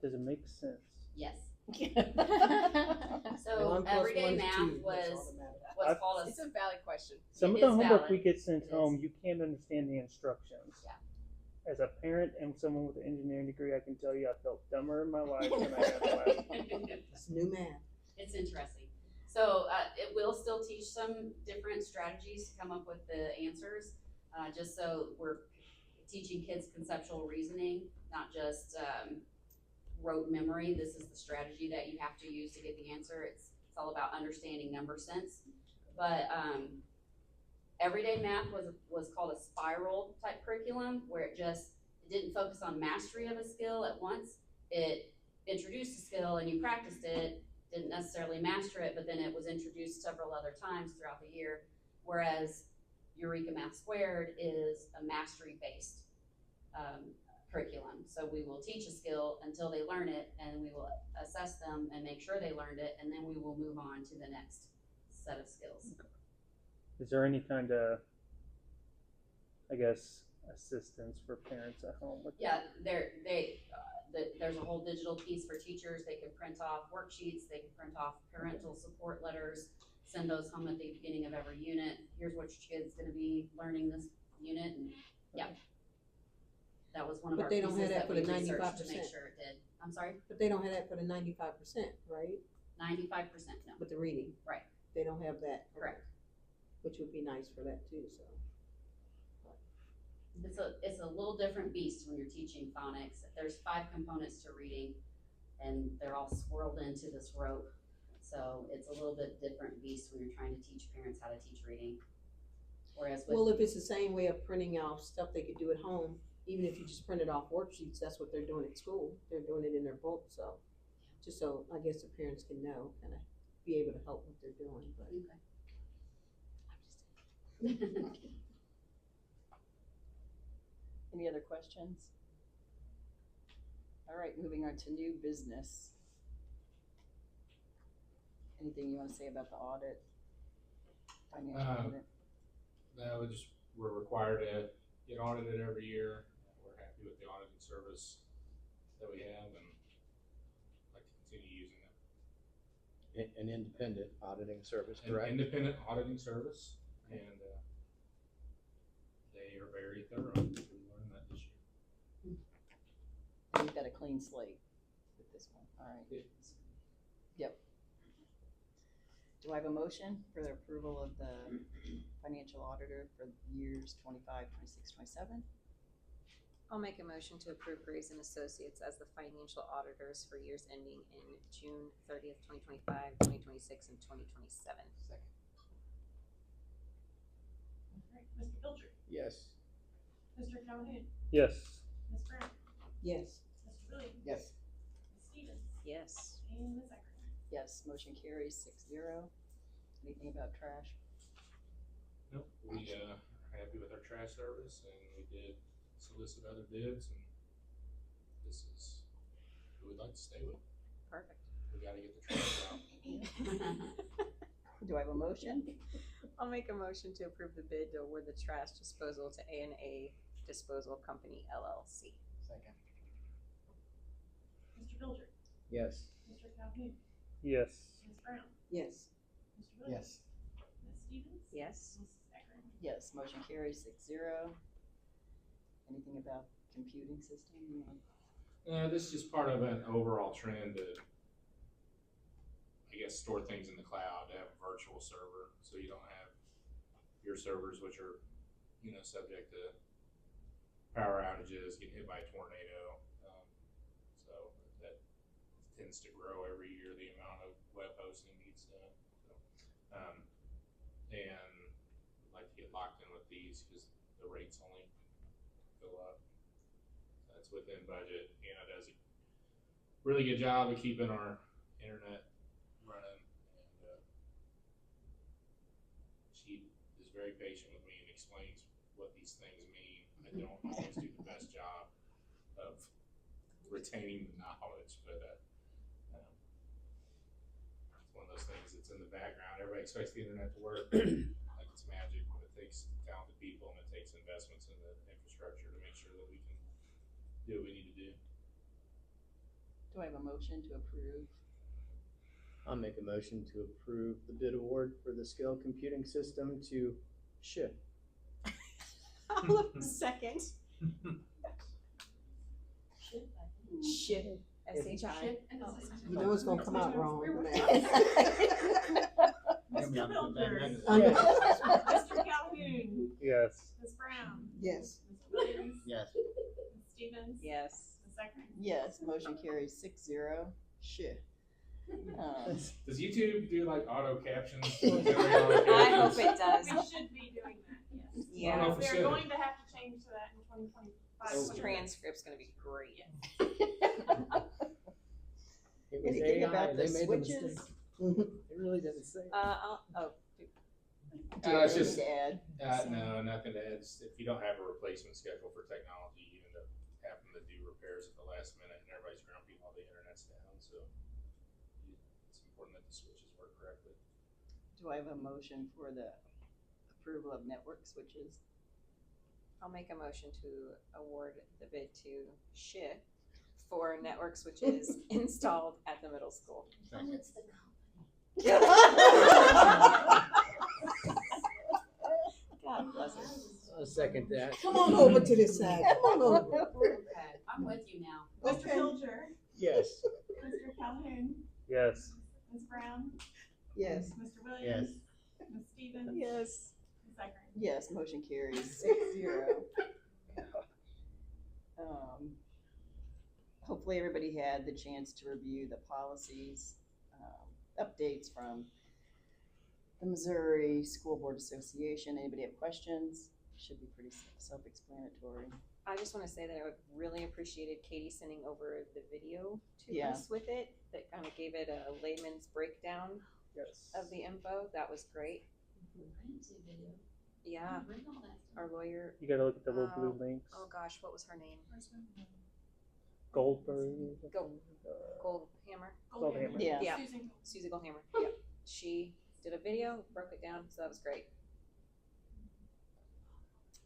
Does it make sense? Yes. Well, So 1 plus everyday 1 is math 2. That's was all that matters. what's called It's a valid question. Some It of the is homework valid. we get sent It home, is. you can't understand the instructions. Yeah. As a parent and someone with an engineering degree, I can tell you I felt dumber in my life than I have last time. It's new math. It's interesting. So it will still teach some different strategies to come up with the answers, just so we're teaching kids conceptual reasoning, not just rote memory. This is the strategy that you have to use to get the answer. It's all about understanding number sense. But everyday math was called a spiral type curriculum, where it didn't focus on mastery of a skill at once. It introduced a skill and you practiced it, didn't necessarily master it, but then it was introduced several other times throughout the year. Whereas Eureka Math Squared is a mastery-based curriculum. So we will teach a skill until they learn it, and we will assess them and make sure they learned it, and then we will move on to the next set of skills. Is there any kind of, I guess, assistance for parents at home with Yeah, there's a whole digital piece for teachers. They can print off worksheets, they can print off parental support letters, send those home at the beginning of every unit. Here's which kid's gonna be learning this unit, and yeah. That was one of But our they don't pieces have that that for we the researched to make 95%. sure it did. I'm sorry, But they don't have that for the 95%, right? 95%, no, With the reading. Right. They don't have that. correct. Which would be nice for that too, so. it's a little different beast when you're teaching phonics. There's 5 components to reading, and they're all swirled into this rope. So it's a little bit different beast when you're trying to teach parents how to teach reading. Whereas with, Well, if it's the same way of printing out stuff they could do at home, even if you just print it off worksheets, that's what they're doing at school. They're doing it in their book, so, just so I guess the parents can know, and be able to help what they're doing, but. okay. Any other questions? All right, moving on to new business. Anything you wanna say about the audit? Financial audit? No, we're required to get audited every year. We're happy with the auditing service that we have and like to continue using it. An independent auditing service, An correct? independent auditing service, and they are very thorough. We learned that this year. And you've got a clean slate with this one, all right. Yep. Do I have a motion for the approval of the financial auditor for years 25, 26, 27? I'll make a motion to approve Graves and Associates as the financial auditors for years ending in June 30th, 2025, 2026, and 2027. Second. Alright, Mr. Pilcher, Yes. Mr. Calhoun, Yes. Ms. Brown, Yes. Mr. Williams. Yes. Ms. Stevens, Yes. and Ms. Eckert. Yes, motion carries 6-0. Anything about trash? Nope, we are happy with our trash service, and we did solicit other bids, and this is who we'd like to stay with. Perfect. We gotta get the trash out. Do I have a motion? I'll make a motion to approve the bid to award the trash disposal to A&A Disposal Company LLC. Second. Mr. Pilcher, Yes. Mr. Calhoun, Yes. Ms. Brown, Yes. Mr. Williams. Yes. Ms. Stevens. Yes. Mrs. Eckert. Yes, motion carries 6-0. Anything about computing system? You want- This is just part of an overall trend to, I guess, store things in the cloud, to have a virtual server, so you don't have your servers, which are, subject to power outages, getting hit by a tornado. So that tends to grow every year, the amount of web hosting needs done. So, and I'd like to get locked in with these because the rates only go up. That's within budget. Anna does a really good job of keeping our internet running, and she is very patient with me and explains what these things mean. I don't always do the best job of retaining the knowledge, but it's one of those things that's in the background. Everybody expects the internet to work like it's magic, but it takes talented people and it takes investments in the infrastructure to make sure that we can do what we need to do. Do I have a motion to approve? I'll make a motion to approve the bid award for the scale computing system to SHIP. Second. Shit. S-H-I. You know it's gonna come out wrong. Mr. Pilcher, Under- Mr. Calhoun, Yes. Ms. Brown, Yes. Mr. Williams. Yes. Ms. Stevens. Yes. Ms. Eckert. Yes, motion carries 6-0. Shit. Does YouTube do like auto captions? I hope it does. We should be doing that, yes. Yeah. I don't know if we We're should. going to have to change to that in 2025. This transcript's gonna be great. It was Anything AI, about the they made the switches? mistake. It really doesn't say. Do you have it's just, anything to add? no, nothing to add. If you don't have a replacement schedule for technology, you end up having to do repairs at the last minute, and everybody's grumpy while the internet's down. So it's important that the switches work correctly. Do I have a motion for the approval of network switches? I'll make a motion to award the bid to SHIP for network switches installed at the middle school. It's the God bless her. I'll second that. Come on over to this side, come on over. Okay, I'm with you now. Mr. Pilcher, Yes. Mr. Calhoun, Yes. Ms. Brown, Yes. Mr. Williams. Ms. Stevens. Yes. Ms. Eckert. Yes, motion carries 6-0. Hopefully everybody had the chance to review the policies, updates from the Missouri School Board Association. Anybody have questions? Should be pretty self-explanatory. I just want to say that I really appreciated Katie sending over the video to Yeah. us with it. That kind of gave it a layman's breakdown Yes. of the info. That was great. I didn't see a video. Yeah, Bring all that stuff. our lawyer. You gotta look at the little blue links. Oh gosh, what was her name? Goldberg. Goldhammer. Goldhammer. Yeah. Yeah. Susan. Susie Goldhammer. Yeah, she did a video, broke it down, so that was great.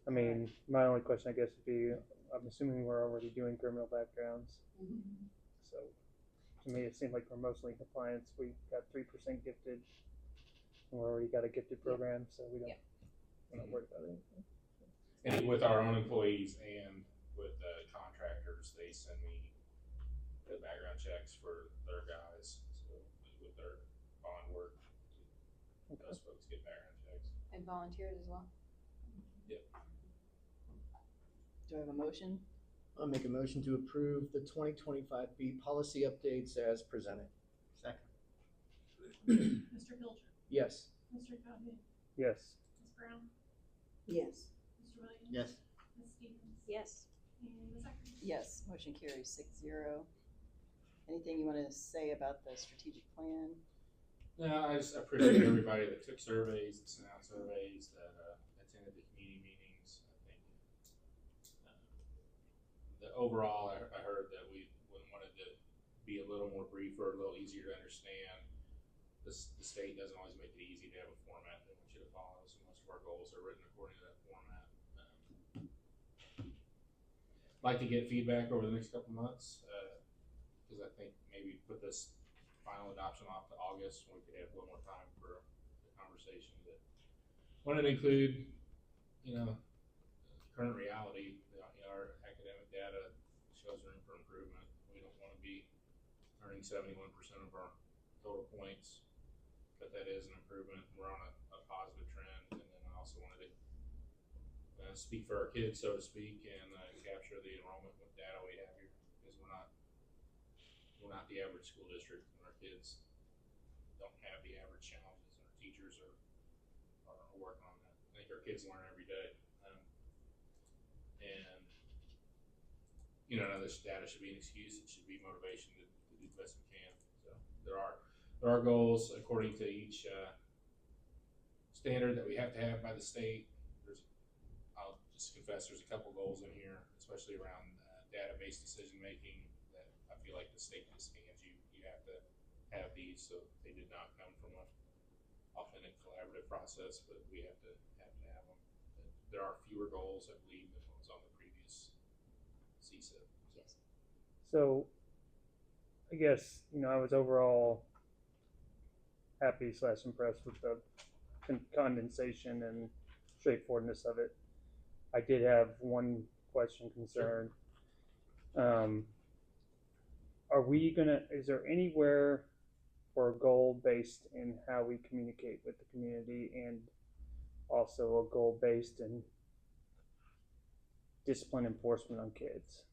I mean, my only question, I guess, would be, I'm assuming we're already doing criminal backgrounds. So, to me, it seemed like we're mostly in compliance. We got 3% gifted, and we already got a gifted program, so we don't, Yeah. we're not worried about anything. And with our own employees and with the contractors, they send me the background checks for their guys, so with their bond work, those folks get background checks. And volunteers as well. Do I have a motion? I'll make a motion to approve the 2025B policy updates as presented. Second. Mr. Pilcher. Yes. Mr. Cuddy. Yes. Ms. Brown. Yes. Mr. Williams. Yes. Ms. Stevens. Yes. And Ms. Eckers. Yes, motion carries 6-0. Anything you want to say about the strategic plan? No, I just appreciate everybody that took surveys, that sent out surveys, that attended the community meetings. I think the overall, I heard that we wanted to be a little more briefer, a little easier to understand. The state doesn't always make it easy to have a format they want you to follow, so most of our goals are written according to that format. Like to get feedback over the next couple months, because I think maybe put this final adoption off to August, when we could have a little more time for the conversation. But wanted to include, current reality. Our academic data shows room for improvement. We don't want to be earning 71% of our total points, but that is an improvement. We're on a positive trend, and then I also wanted to speak for our kids, so to speak, and capture the enrollment with data we have here, because we're not the average school district, and our kids don't have the average challenges, and our teachers are working on that. I think our kids learn every day, and none of this data should be an excuse. It should be motivation to do the best we can. So there are goals according to each standard that we have to have by the state. I'll just confess, there's a couple goals in here, especially around database decision making, that I feel like the state just hands you. You have to have these, so they did not come from an authentic collaborative process, but we have to have them. There are fewer goals, I believe, than what was on the previous CSIP. Yes. So, I guess, I was overall happy/impressed with the condensation and straightforwardness of it. I did have one question, concern. Is there anywhere for a goal based in how we communicate with the community, and also a goal based in discipline enforcement on kids?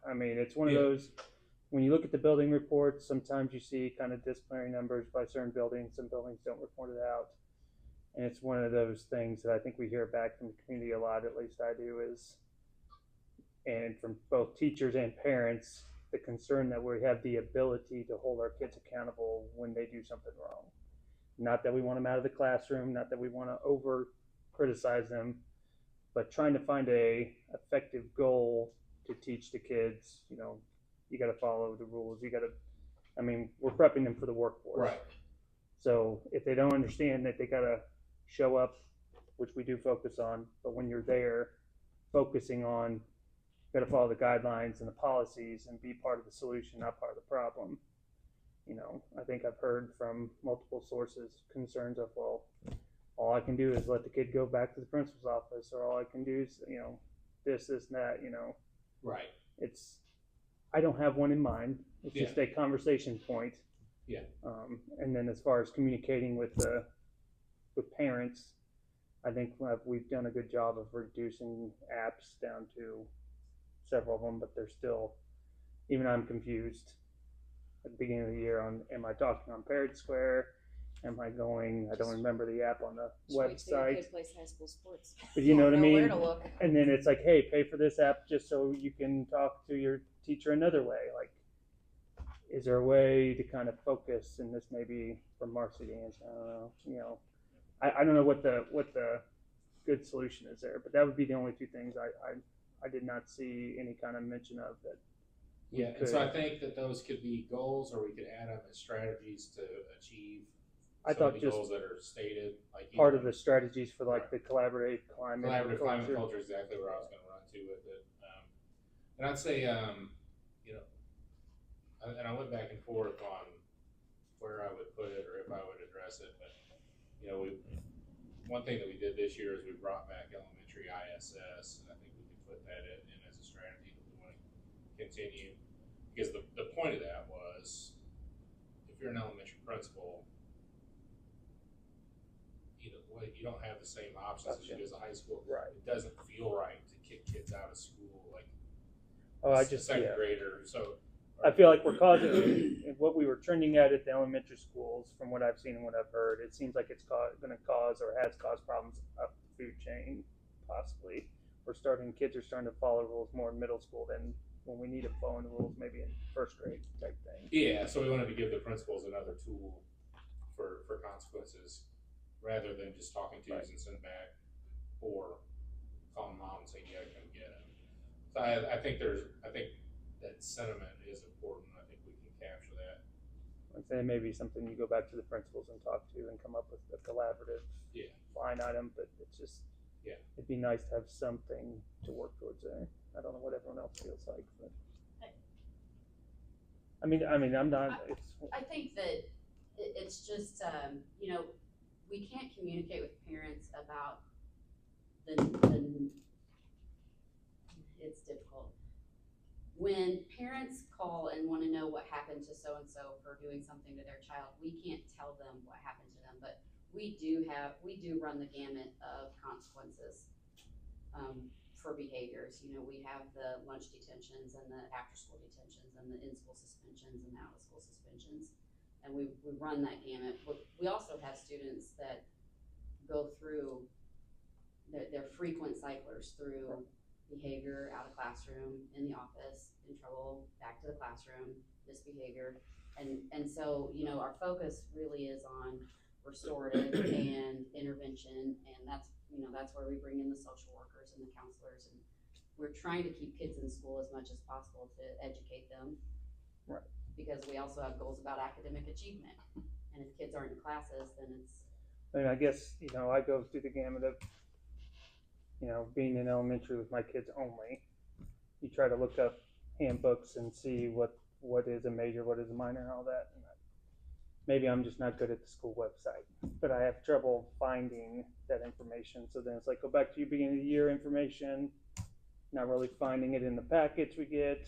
I mean, it's one of those, when you look at the building reports, sometimes you see kind of disciplinary numbers by certain buildings. Some buildings don't report it out. And it's one of those things that I think we hear back from the community a lot, at least I do, and from both teachers and parents, the concern that we have the ability to hold our kids accountable when they do something wrong. Not that we want them out of the classroom, not that we want to over criticize them, but trying to find a effective goal to teach the kids, you got to follow the rules. We're prepping them for the workforce. Right. So if they don't understand that they got to show up, which we do focus on, but when you're there, focusing on, got to follow the guidelines and the policies and be part of the solution, not part of the problem. I think I've heard from multiple sources concerns of, well, all I can do is let the kid go back to the principal's office, or all I can do is, this, and that, Right. I don't have one in mind. It's just a conversation point. Yeah. And then as far as communicating with parents, I think we've done a good job of reducing apps down to several of them, but they're still, even I'm confused at the beginning of the year on, am I talking on Parrot Square? Am I going, I don't remember the app on the Just wait till your website, kid plays high school sports. but you know what I mean? Where to look. And then it's like, hey, pay for this app just so you can talk to your teacher another way. Like, is there a way to kind of focus, and this may be for Marcy to answer, I don't know, you know, I don't know what the good solution is there, but that would be the only two things I did not see any kind of mention of that. Yeah, and so I think that those could be goals, or we could add them as strategies to achieve I some of thought the just goals that are stated, like part of the strategies for like the collaborative climate collaborative climate culture. culture is exactly where I was going to run to with it. And I'd say, you know, and I went back and forth on where I would put it or if I would address it, but you know, one thing that we did this year is we brought back elementary ISS, and I think we could put that in as a strategy that we want to continue, because the point of that was, if you're an elementary principal, you don't have the same options as you do as a high school. Right. It doesn't feel right to kick kids out of school like I second grader. So I feel like we're causing what we were trending at the elementary schools, from what I've seen and what I've heard. It seems like it's going to cause or has caused problems up the food chain, possibly. Kids are starting to follow rules more in middle school than when we need to follow the rules maybe in first grade type thing. yeah, so we wanted to give the principals another tool for consequences, rather than just talking twos and send back, or calling mom and saying, yeah, come get him. So I think that sentiment is important. I think we can capture that. I'd say maybe something you go back to the principals and talk to and come up with a collaborative line item, but it's just, it'd be nice to have something to work towards there. I don't know what everyone else feels like, but I mean, I'm not, I think that it's just, you know, we can't communicate with parents about it's difficult. When parents call and want to know what happened to so-and-so for doing something to their child, we can't tell them what happened to them, but we do run the gamut of consequences for behaviors. You know, we have the lunch detentions and the after-school detentions and the in-school suspensions and out-of-school suspensions. And we run that gamut. But we also have students that go through, they're frequent cyclers through behavior, out of classroom, in the office, in trouble, back to the classroom, misbehavior. And so, you know, our focus really is on restorative and intervention, and that's where we bring in the social workers and the counselors, and we're trying to keep kids in school as much as possible to educate them. Right. Because we also have goals about academic achievement, and if kids aren't in classes, then it's. I mean, I guess, you know, I go through the gamut of, you know, being in elementary with my kids only. You try to look up handbooks and see what is a major, what is a minor, and all that. And maybe I'm just not good at the school website, but I have trouble finding that information. So then it's like, go back to your beginning of the year information, not really finding it in the packets we get.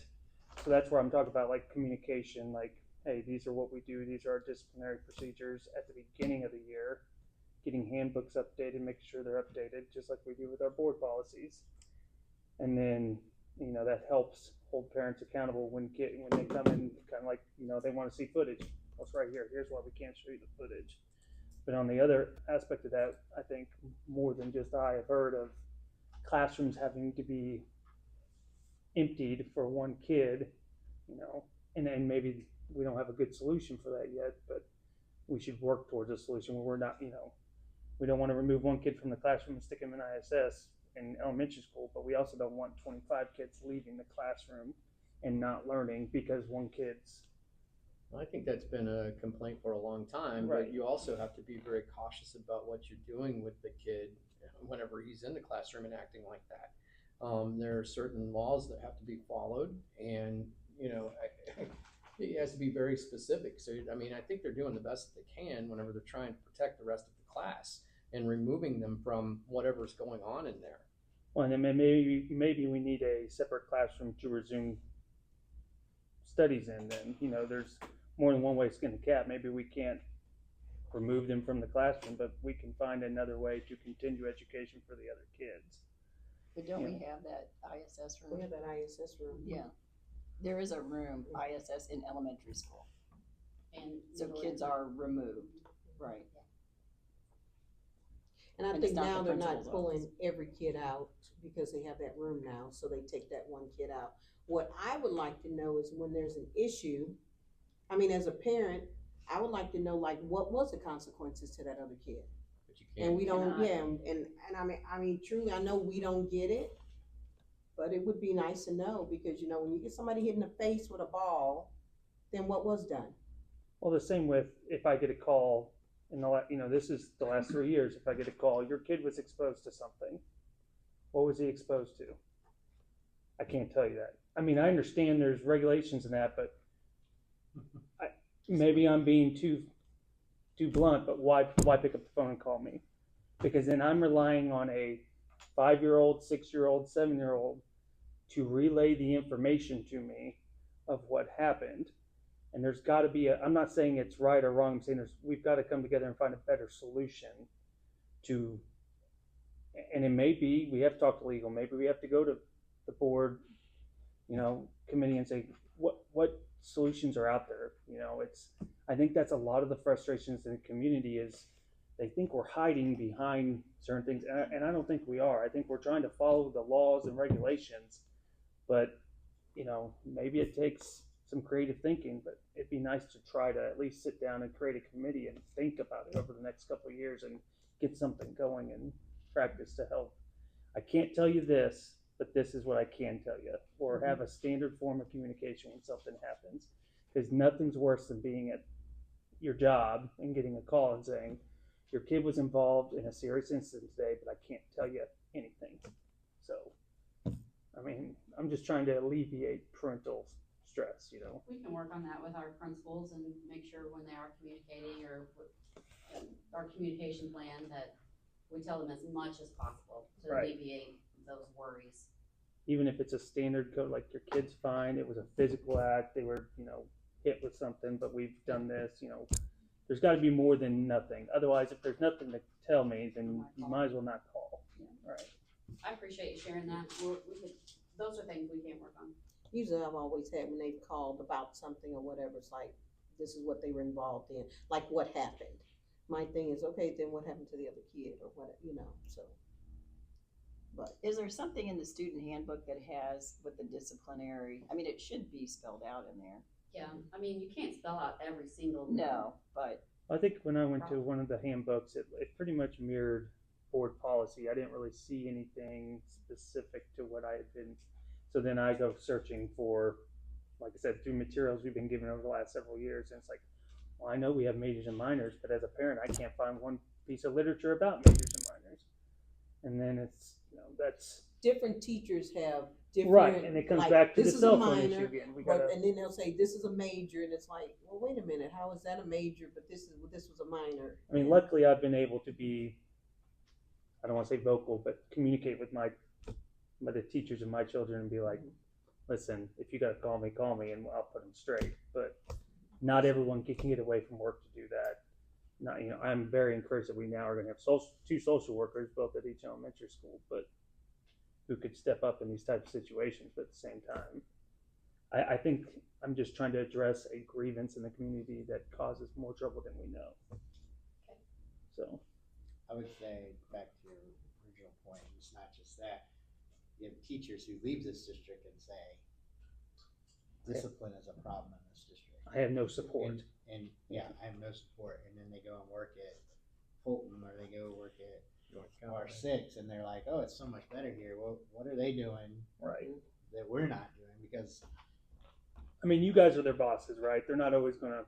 So that's where I'm talking about like communication, like, hey, these are what we do. These are our disciplinary procedures at the beginning of the year, getting handbooks updated, making sure they're updated, just like we do with our board policies. And then, you know, that helps hold parents accountable when they come in, kind of like, you know, they want to see footage. What's right here? Here's why we can't show you the footage. But on the other aspect of that, I think more than just I have heard of classrooms having to be emptied for one kid, you know, and then maybe we don't have a good solution for that yet, but we should work towards a solution where we're not, you know, we don't want to remove one kid from the classroom and stick him in ISS in elementary school, but we also don't want 25 kids leaving the classroom and not learning because one kid's. I think that's been a complaint for a long time, Right. but you also have to be very cautious about what you're doing with the kid whenever he's in the classroom and acting like that. There are certain laws that have to be followed, and you know, it has to be very specific. So, I mean, I think they're doing the best that they can whenever they're trying to protect the rest of the class and removing them from whatever's going on in there. Well, and then maybe we need a separate classroom to resume studies in. Then, you know, there's more than one way to skin the cat. Maybe we can't remove them from the classroom, but we can find another way to continue education for the other kids. But don't we have that ISS We room? have that ISS room. Yeah, there is a room, ISS in elementary school, And so kids are removed, right? And I And think it's not now the they're not principal's pulling office. every kid out because they have that room now, so they take that one kid out. What I would like to know is when there's an issue, I mean, as a parent, I would like to know, like, what was the consequences to that other kid? But you And can't, we don't, cannot. yeah, and I mean, truly, I know we don't get it, but it would be nice to know, because, you know, when you get somebody hit in the face with a ball, then what was done? Well, the same with if I get a call in this is the last 3 years. If I get a call, your kid was exposed to something. What was he exposed to? I can't tell you that. I mean, I understand there's regulations in that, but maybe I'm being too blunt. But why pick up the phone and call me? Because then I'm relying on a 5-year-old, 6-year-old, 7-year-old to relay the information to me of what happened. And there's got to be I'm not saying it's right or wrong. I'm saying we've got to come together and find a better solution to, and it may be, we have to talk to legal. Maybe we have to go to the board, committee and say, what solutions are out there? I think that's a lot of the frustrations in the community is they think we're hiding behind certain things. And I don't think we are. I think we're trying to follow the laws and regulations, but maybe it takes some creative thinking, but it'd be nice to try to at least sit down and create a committee and think about it over the next couple of years and get something going and practice to help. I can't tell you this, but this is what I can tell you, or have a standard form of communication when something happens, because nothing's worse than being at your job and getting a call and saying, your kid was involved in a serious incident today, but I can't tell you anything. So, I mean, I'm just trying to alleviate parental stress, We can work on that with our principals and make sure when they are communicating or our communication plan that we tell them as much as possible to Right. alleviate those worries. Even if it's a standard code, like your kid's fine, it was a physical act, they were, hit with something, but we've done this, there's got to be more than nothing. Otherwise, if there's nothing to tell me, then you might as well not call. Right. I appreciate you sharing that. Those are things we can work on. Usually I've always had when they've called about something or whatever, it's like, this is what they were involved in, like what happened. My thing is, okay, then what happened to the other kid or what, so. But Is there something in the student handbook that has with the disciplinary, I mean, it should be spelled out in there. Yeah, I mean, you can't spell out every single. No, but I think when I went to one of the handbooks, it pretty much mirrored board policy. I didn't really see anything specific to what I had been. So then I go searching for, like I said, through materials we've been given over the last several years. And it's like, well, I know we have majors and minors, but as a parent, I can't find one piece of literature about majors and minors. And then it's, that's different teachers have different. right. And it comes like, back to the this is a cell phone minor, issue again. We but, gotta, and then they'll say, this is a major, and it's like, well, wait a minute, how is that a major, but this was a minor? I mean, luckily I've been able to be, I don't want to say vocal, but communicate with the teachers of my children and be like, listen, if you got to call me and I'll put them straight. But not everyone can get away from work to do that. Not, I'm very encouraged that we now are going to have two social workers, both at each elementary school, but who could step up in these types of situations. But at the same time, I think I'm just trying to address a grievance in the community that causes more trouble than we know. So. I would say, back to your original point, it's not just that. You have teachers who leave this district and say, discipline is a problem in this district. I have no support. And yeah, I have no support. And then they go and work at Fulton or they go work at R6 and they're like, oh, it's so much better here. Well, what are they doing Right. that we're not doing? Because I mean, you guys are their bosses, right? They're not always gonna,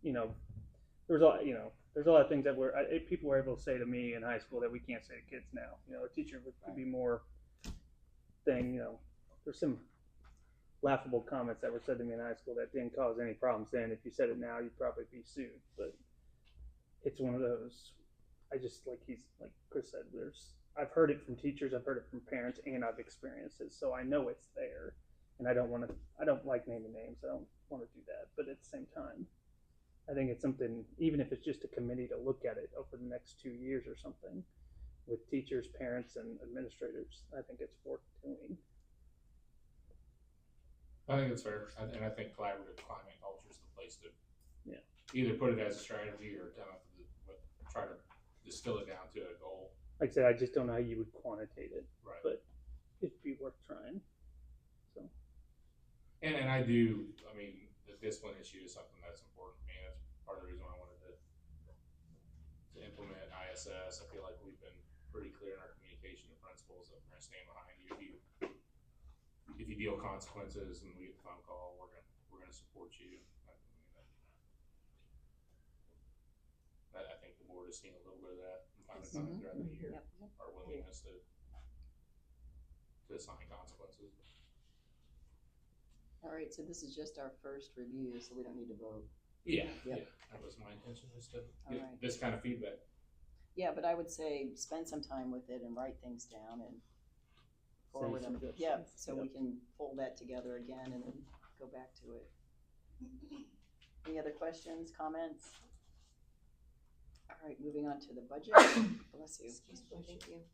there's a lot of things that people were able to say to me in high school that we can't say to kids now. A teacher could be more thing, there's some laughable comments that were said to me in high school that didn't cause any problems then. If you said it now, you'd probably be sued. But it's one of those, like Chris said, I've heard it from teachers, I've heard it from parents, and I've experienced it. So I know it's there. And I don't like naming names. I don't want to do that. But at the same time, I think it's something, even if it's just a committee to look at it over the next 2 years or something, with teachers, parents, and administrators, I think it's worth doing. I think it's fair, and I think collaborative climate culture is the place to Yeah. either put it as a strategy or kind of try to distill it down to a goal. Like I said, I just don't know how you would quantitate it, Right. but it'd be worth trying. So, And I do, I mean, the discipline issue is something that's important to me. That's part of the reason why I wanted to implement ISS. I feel like we've been pretty clear in our communication to principals that we're gonna stand behind you. If you deal consequences and we get the phone call, we're gonna support you. I think the board has seen a little bit of that from time to time throughout the year. Yep. Our willingness to assign consequences. All right, so this is just our first review, so we don't need to vote. Yeah, Yep. yeah, that was my intention, is to All get right. this kind of feedback. Yeah, but I would say spend some time with it and write things down and forward them. suggestions. Yeah, so we Yep. can pull that together again and then go back to it. Any other questions, comments? All right, moving on to the budget. Bless you. Thank you.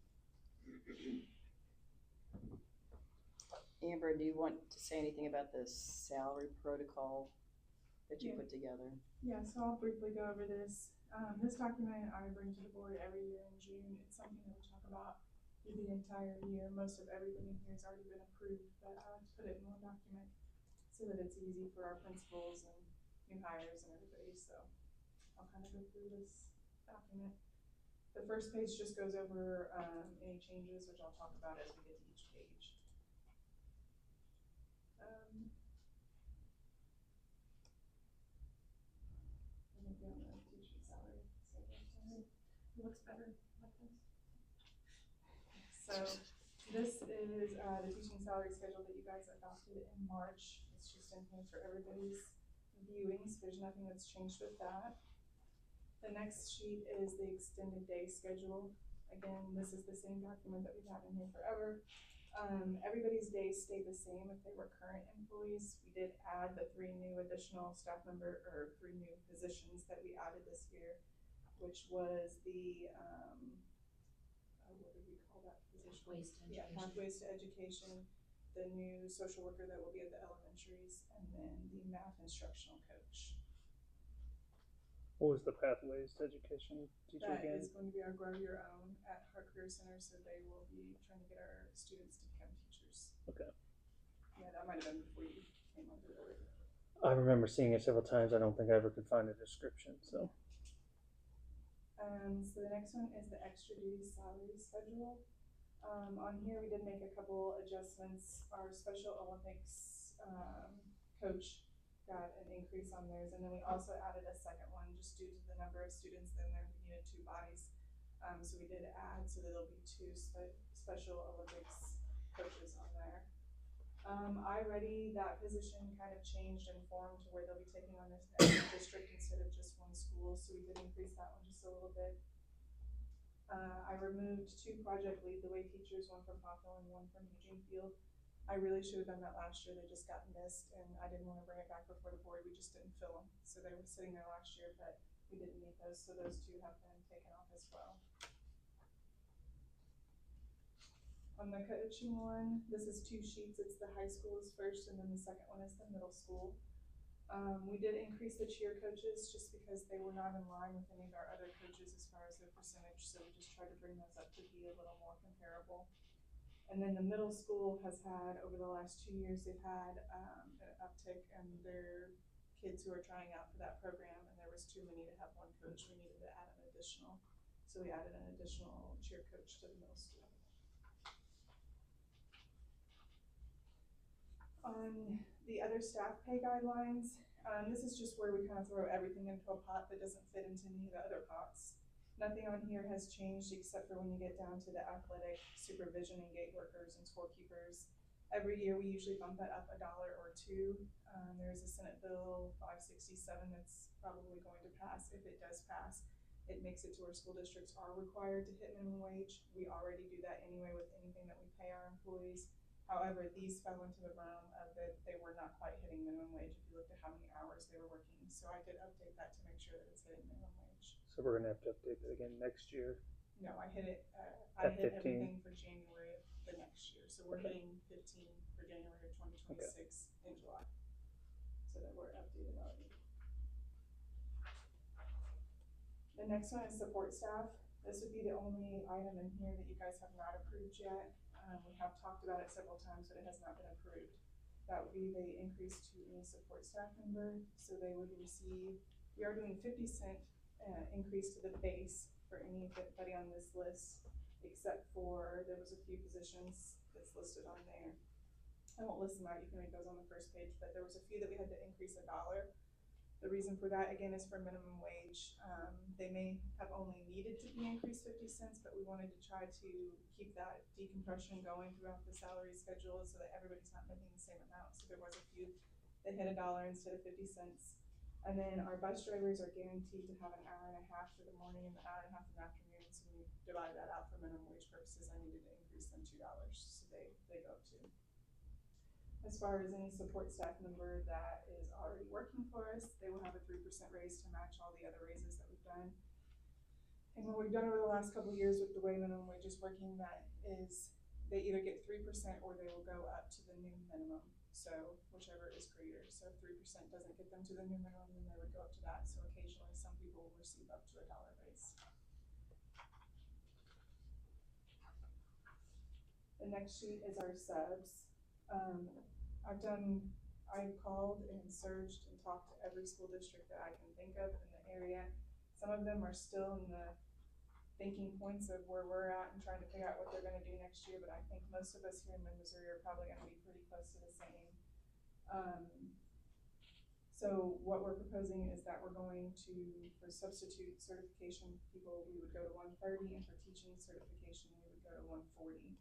Amber, do you want to say anything about the salary protocol that you Yeah. put together? Yeah, so I'll briefly go over this. This document I bring to the board every year in June. It's something that we talk about through the entire year. Most of everything in here has already been approved, but I like to put it in one document so that it's easy for our principals and new hires and everybody. So I'll kind of go through this document. The first page just goes over any changes, which I'll talk about as we get to each page. I think we on the teacher salary schedule. It looks better like this. So this is the teaching salary schedule that you guys adopted in March. It's just in here for everybody's viewing, so there's nothing that's changed with that. The next sheet is the extended day schedule. Again, this is the same document that we've had in here forever. Everybody's days stay the same if they were current employees. We did add the 3 new additional staff member, or 3 new positions that we added this year, which was the, what did we call that position? Pathways to Yeah, education. Pathways to Education, the new social worker that will be at the elementaries, and then the math instructional coach. What was the Pathways to Education teacher That again? is going to be our Grow Your Own at Heart Career Center, so they will be trying to get our students to become teachers. Okay. Yeah, that might have been before you came on board. I remember seeing it several times. I don't think I ever could find a description. So So the next one is the extra duty salary schedule. On here, we did make a couple adjustments. Our Special Olympics coach got an increase on theirs, and then we also added a second one just due to the number of students in there. We needed 2 bodies, so we did add so that there'll be 2 Special Olympics coaches on there. iReady, that position kind of changed and formed to where they'll be taking on this extra district instead of just one school, so we did increase that one just a little bit. I removed 2 project lead the way teachers, one from Hawthorne and one from Eugene Field. I really should have done that last year, they just got missed, and I didn't want to bring it back before the board, we just didn't fill them. So they were sitting there last year, but we didn't need those, so those 2 have been taken off as well. On the coaching one, this is 2 sheets, it's the high school is first, and then the second one is the middle school. We did increase the cheer coaches just because they were not in line with any of our other coaches as far as their percentage, so we just tried to bring those up to be a little more comparable. And then the middle school has had, over the last 2 years, they've had an uptick in their kids who are trying out for that program, and there was too many to have one coach, we needed to add an additional. So we added an additional cheer coach to the middle school. On the other staff pay guidelines, this is just where we kind of throw everything into a pot that doesn't fit into any of the other pots. Nothing on here has changed except for when you get down to the athletic supervision and gate workers and scorekeepers. Every year we usually bump that up $1 or 2. There's a Senate Bill 567 that's probably going to pass. If it does pass, it makes it to where school districts are required to hit minimum wage. We already do that anyway with anything that we pay our employees. However, these fell into the realm of that they were not quite hitting minimum wage if you looked at how many hours they were working. So I did update that to make sure that it's hitting minimum wage. So we're gonna have to update that again next year. No, I hit it, I At hit 15? everything for January of the next year. So we're hitting 15 for January of 2026 in July. So that we're updated already. The next one is support staff. This would be the only item in here that you guys have not approved yet. We have talked about it several times, but it has not been approved. That would be the increase to any support staff member. So they would receive, we are doing 50-cent increase to the base for anybody on this list, except for, there was a few positions that's listed on there. I won't list them out, you can read those on the first page, but there was a few that we had to increase $1. The reason for that, again, is for minimum wage. They may have only needed to be increased 50 cents, but we wanted to try to keep that decompression going throughout the salary schedule so that everybody's not making the same amount. So there was a few that hit $1 instead of 50 cents. And then our bus drivers are guaranteed to have an hour and a half for the morning and an hour and a half in the afternoon. So when you divide that out for minimum wage purposes, I needed to increase them $2. So they go up to. As far as any support staff member that is already working for us, they will have a 3% raise to match all the other raises that we've done. And what we've done over the last couple of years with the way minimum wage is working, that is they either get 3% or they will go up to the new minimum. So whichever is greater. So if 3% doesn't get them to the new minimum, then they would go up to that. So occasionally some people will receive up to $1 raise. The next sheet is our subs. I've called and searched and talked to every school district that I can think of in the area. Some of them are still in the thinking points of where we're at and trying to figure out what they're gonna do next year, but I think most of us here in Missouri are probably gonna be pretty close to the same. So what we're proposing is that we're going to, for substitute certification people, we would go to 130, and for teaching certification, we would go to 140.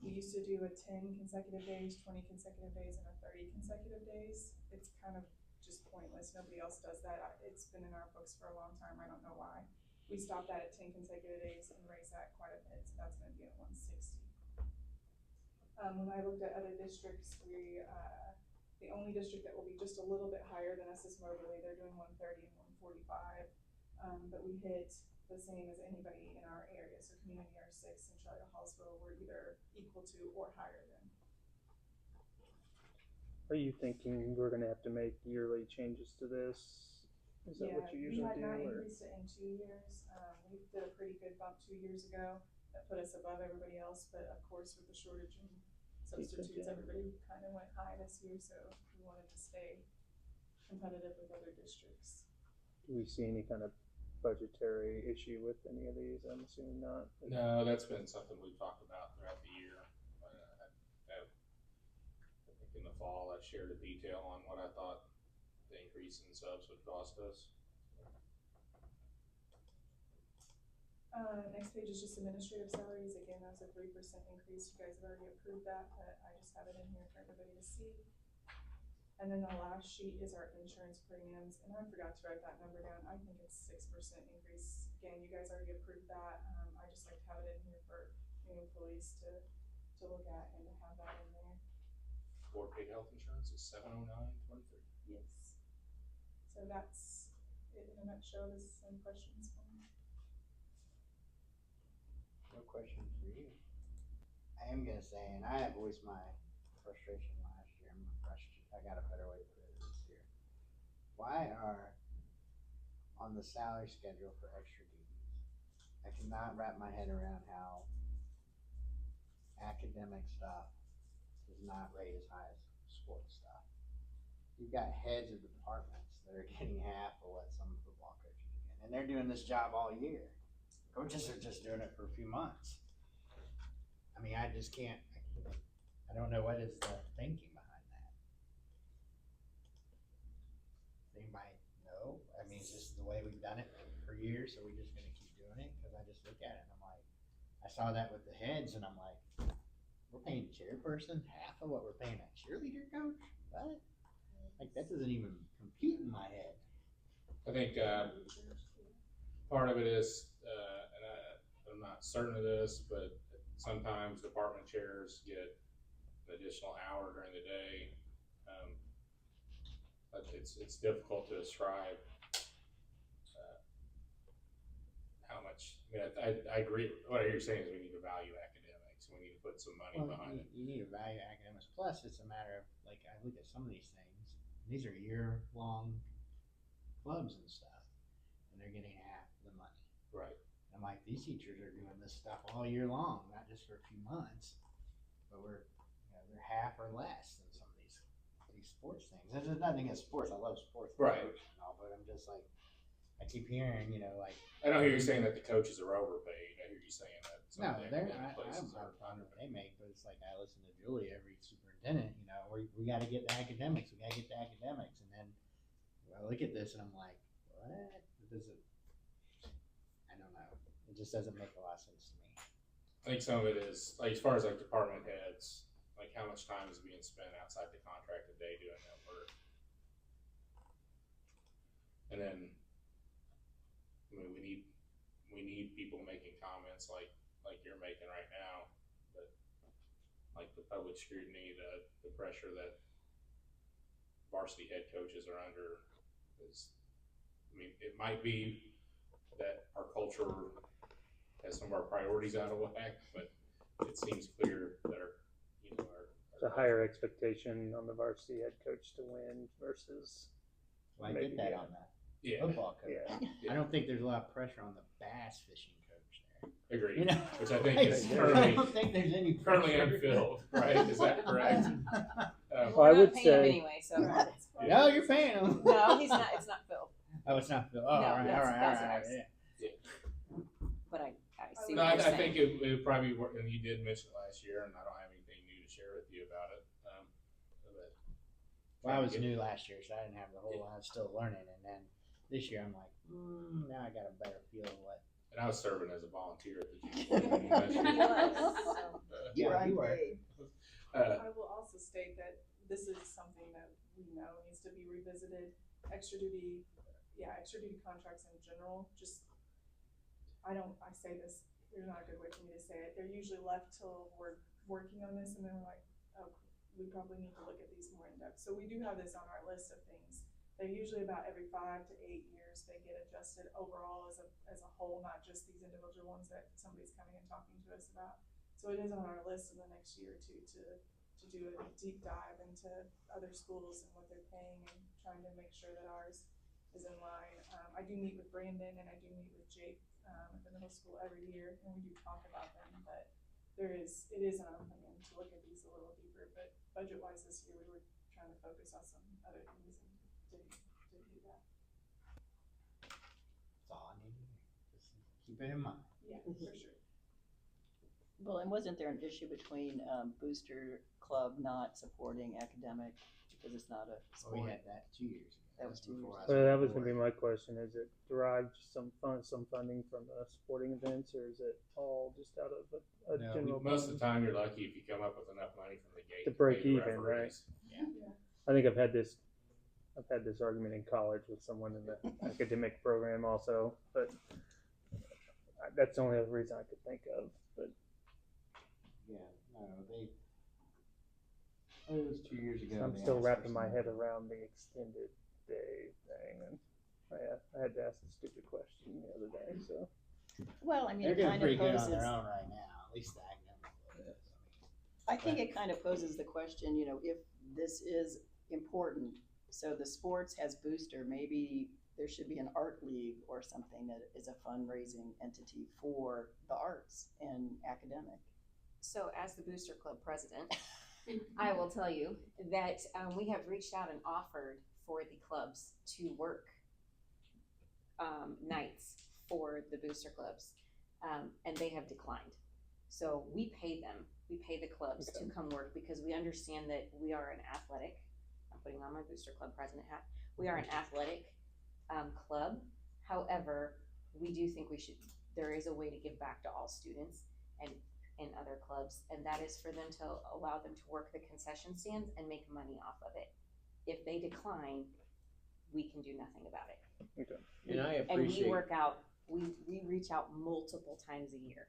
We used to do a 10 consecutive days, 20 consecutive days, and a 30 consecutive days. It's kind of just pointless. Nobody else does that. It's been in our books for a long time. I don't know why. We stopped that at 10 consecutive days and raised that quite a bit, so that's gonna be at 160. When I looked at other districts, the only district that will be just a little bit higher than us is Moberly. They're doing 130 and 145, but we hit the same as anybody in our area. So Community R6 and Charlotte Hallsville were either equal to or higher than. Are you thinking we're gonna have to make yearly changes to this? Is that what you usually do? We had not Or? increased it in 2 years. We did a pretty good bump 2 years ago that put us above everybody else, but of course with the shortage in substitutes, everybody kind of went high this year, so we wanted to stay competitive with other districts. Do we see any kind of budgetary issue with any of these? I'm assuming not. No, that's been something we've talked about throughout the year. I think in the fall I shared a detail on what I thought the increase in subs would cost us. Next page is just administrative salaries. Again, that's a 3% increase. You guys have already approved that, but I just have it in here for everybody to see. And then the last sheet is our insurance premiums, and I forgot to write that number down. I think it's 6% increase. Again, you guys already approved that. I just like to have it in here for new employees to look at and to have that in there. Board paid health insurance is $709.23. Yes. So that's it in a nutshell. Does any questions for me? No questions for you. I am gonna say, and I have voiced my frustration last year, I got a better way to put it this year. Why are on the salary schedule for extra duties? I cannot wrap my head around how academic stuff is not rated as high as sports stuff. You've got heads of departments that are getting half of what some football coaches are getting, and they're doing this job all year. Coaches are just doing it for a few months. I mean, I don't know what is the thinking behind that. Anybody know? I mean, is this the way we've done it for years, so we're just gonna keep doing it? Cause I just look at it and I'm like, I saw that with the heads and I'm like, we're paying chairperson half of what we're paying a cheerleader coach? What? Like, that doesn't even compute in my head. I think part of it is, and I'm not certain of this, but sometimes department chairs get an additional hour during the day. But it's difficult to ascribe how much. I mean, I agree. What you're saying is we need to value academics. We need to put some money behind it. You need to value academics. Plus, it's a matter of, like, I look at some of these things. These are year-long clubs and stuff, and they're getting half the money. Right. I'm like, these teachers are doing this stuff all year long, not just for a few months, but they're half or less than some of these sports things. There's nothing against sports. I love sports. Right. And all, but I'm just like, I keep hearing, like. I don't hear you saying that the coaches are overpaid. I hear you saying that some No, of the they're. academic I places don't are know what they make, but it's like I listen to Julie, every superintendent. We got to get the academics. We got to get the academics, and then I look at this and I'm like, what? I don't know. It just doesn't make a lot of sense to me. I think some of it is, like, as far as like department heads, like how much time is being spent outside the contracted day doing that work. And then, I mean, we need people making comments like you're making right now, but like the public scrutiny, the pressure that varsity head coaches are under is, I mean, it might be that our culture has some of our priorities out of whack, but it seems clear that our It's a higher expectation on the varsity head coach to win versus. Well, I get that on the football coach. Yeah. I don't think there's a lot of pressure on the bass fishing coach there. Agreed. Which I think is I don't think there's any currently pressure. unfilled, right? Is that correct? Well, I We're would not paying him say- anyway, so. No, you're paying them. No, he's not, it's not filled, Oh, it's not Phil. Oh, No, all right, that's- all right, that's all right. ours. Yeah. but I see No, what you're I saying. think it would probably work, and you did mention it last year, and I don't have anything new to share with you about it. But Well, I was new last year, so I didn't have the whole. I was still learning, and then this year I'm like, now I got a better feel of what. And I was serving as a volunteer at the GC last year. You're Yeah, you were. unpaid. I will also state that this is something that we know needs to be revisited. Extra duty contracts in general, I say this, there's not a good way for me to say it. They're usually left till we're working on this and then we're like, oh, we probably need to look at these more in depth. So we do have this on our list of things. They're usually about every 5 to 8 years, they get adjusted overall as a whole, not just these individual ones that somebody's coming and talking to us about. So it is on our list in the next year or two to do a deep dive into other schools and what they're paying and trying to make sure that ours is in line. I do meet with Brandon and I do meet with Jake at the middle school every year, and we do talk about them, but it is in our plan to look at these a little deeper, but budget-wise this year, we were trying to focus on some other things and didn't do that. That's all I need to hear. Just keep it in mind. Yeah, for sure. Well, and wasn't there an issue between Booster Club not supporting academic because it's not a Well, we sport? had that 2 years ago. That was 2 years before I Well, that was on gonna be board. my question, is it derived some funding from sporting events, or is it all just out of a No, general? Most of fund? the time, you're lucky if you come up with enough money from the gate To pay break the even, right? referees. I think I've had this argument in college with someone in the academic program also, but that's the only other reason I could think of, but. Yeah, no, it was 2 years ago. I'm they still asked wrapping for my some- head around the extended day thing, and I had to ask a stupid question the other day, so. Well, I mean, They're it doing kind pretty of good poses. on their own right now, at least the academic. I think it kind of poses the question, if this is important, so the sports has Booster, maybe there should be an art league or something that is a fundraising entity for the arts and academic. So as the Booster Club president, I will tell you that we have reached out and offered for the clubs to work nights for the booster clubs, and they have declined. So we pay them, we pay the clubs to come work because we understand that we are an athletic, I'm putting on my Booster Club president hat, we are an athletic club. However, we do think there is a way to give back to all students and other clubs, and that is for them to allow them to work the concession stands and make money off of it. If they decline, we can do nothing about it. Okay. And I And appreciate. we work out, we reach out multiple times a year.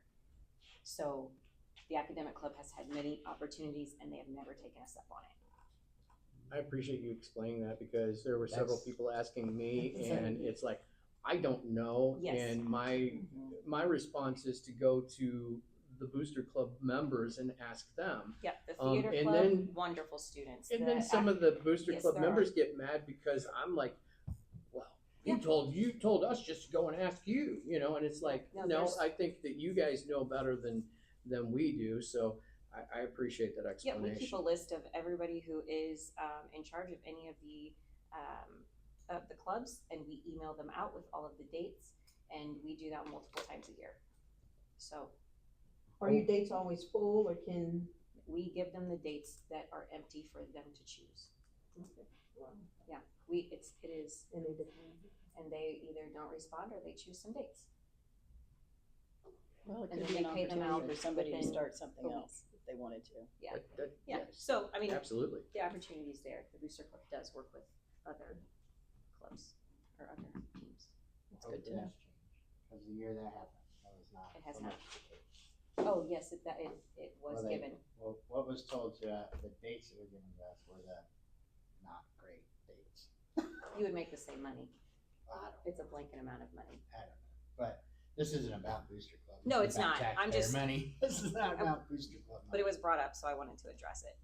So the academic club has had many opportunities and they have never taken us up on it. I appreciate you explaining that because there were several That's- people asking me and it's like, I don't know. Yes. And my response is to go to the Booster Club members and ask them. Yep, the Um, theater and club, then- wonderful students. And The then some of the Booster yes, Club there are. members get mad because I'm like, well, Yeah. you told us just to go and ask you, you know, and it's like, No, no, there's- I think that you guys know better than we do. So I appreciate that Yeah, explanation. we keep a list of everybody who is in charge of any of the clubs, and we email them out with all of the dates, and we do that multiple times a year. So Are your dates always full or can? we give them the dates that are empty for them to choose. Wow. Yeah, it is, And they decline. and they either don't respond or they choose some dates. Well, it And could then be an they pay them opportunity out for somebody to within start something a week. else if they wanted to. Yeah, That- yeah. yes, So I mean, absolutely. the opportunity's there. The Booster Club does work with other clubs or other teams. It's good to know. Because the year that happened, that was not. It has so not. much the case. Oh yes, it was Well, they- given. Well, what was told to, the dates that were given to us were the not great dates. You would make the same money. I don't, It's a blanket amount of money. I don't know, but this isn't about Booster Club. This No, is it's about not. I'm taxpayer just- money. This is not about Booster Club money. But it was brought up, so I wanted to address it.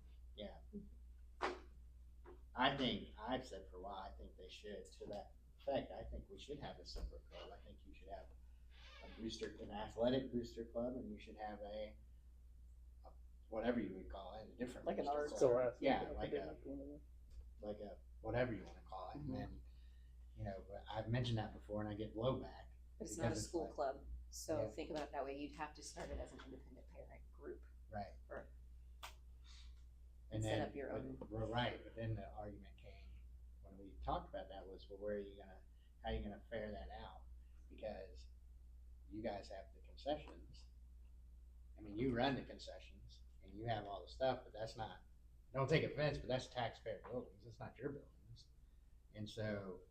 I think, I've said for a while, I think they should, to that effect, I think we should have a separate club. I think you should have an athletic booster club, and you should have a whatever you would call it, a different. Like an booster arts club. Still has. Yeah, like a, whatever you wanna call it, and then, but I've mentioned that before and I get blowback. But it's not a because school like- club, so Yeah. think about it that way. You'd have to start it as an independent parent group. Right. Or- And set then, up your own. Well, right, but then the argument came, when we talked about that was, well, how are you gonna fare that out? Because you guys have the concessions. I mean, you run the concessions and you have all the stuff, but that's not, don't take offense, but that's taxpayer buildings, it's not your buildings. And so,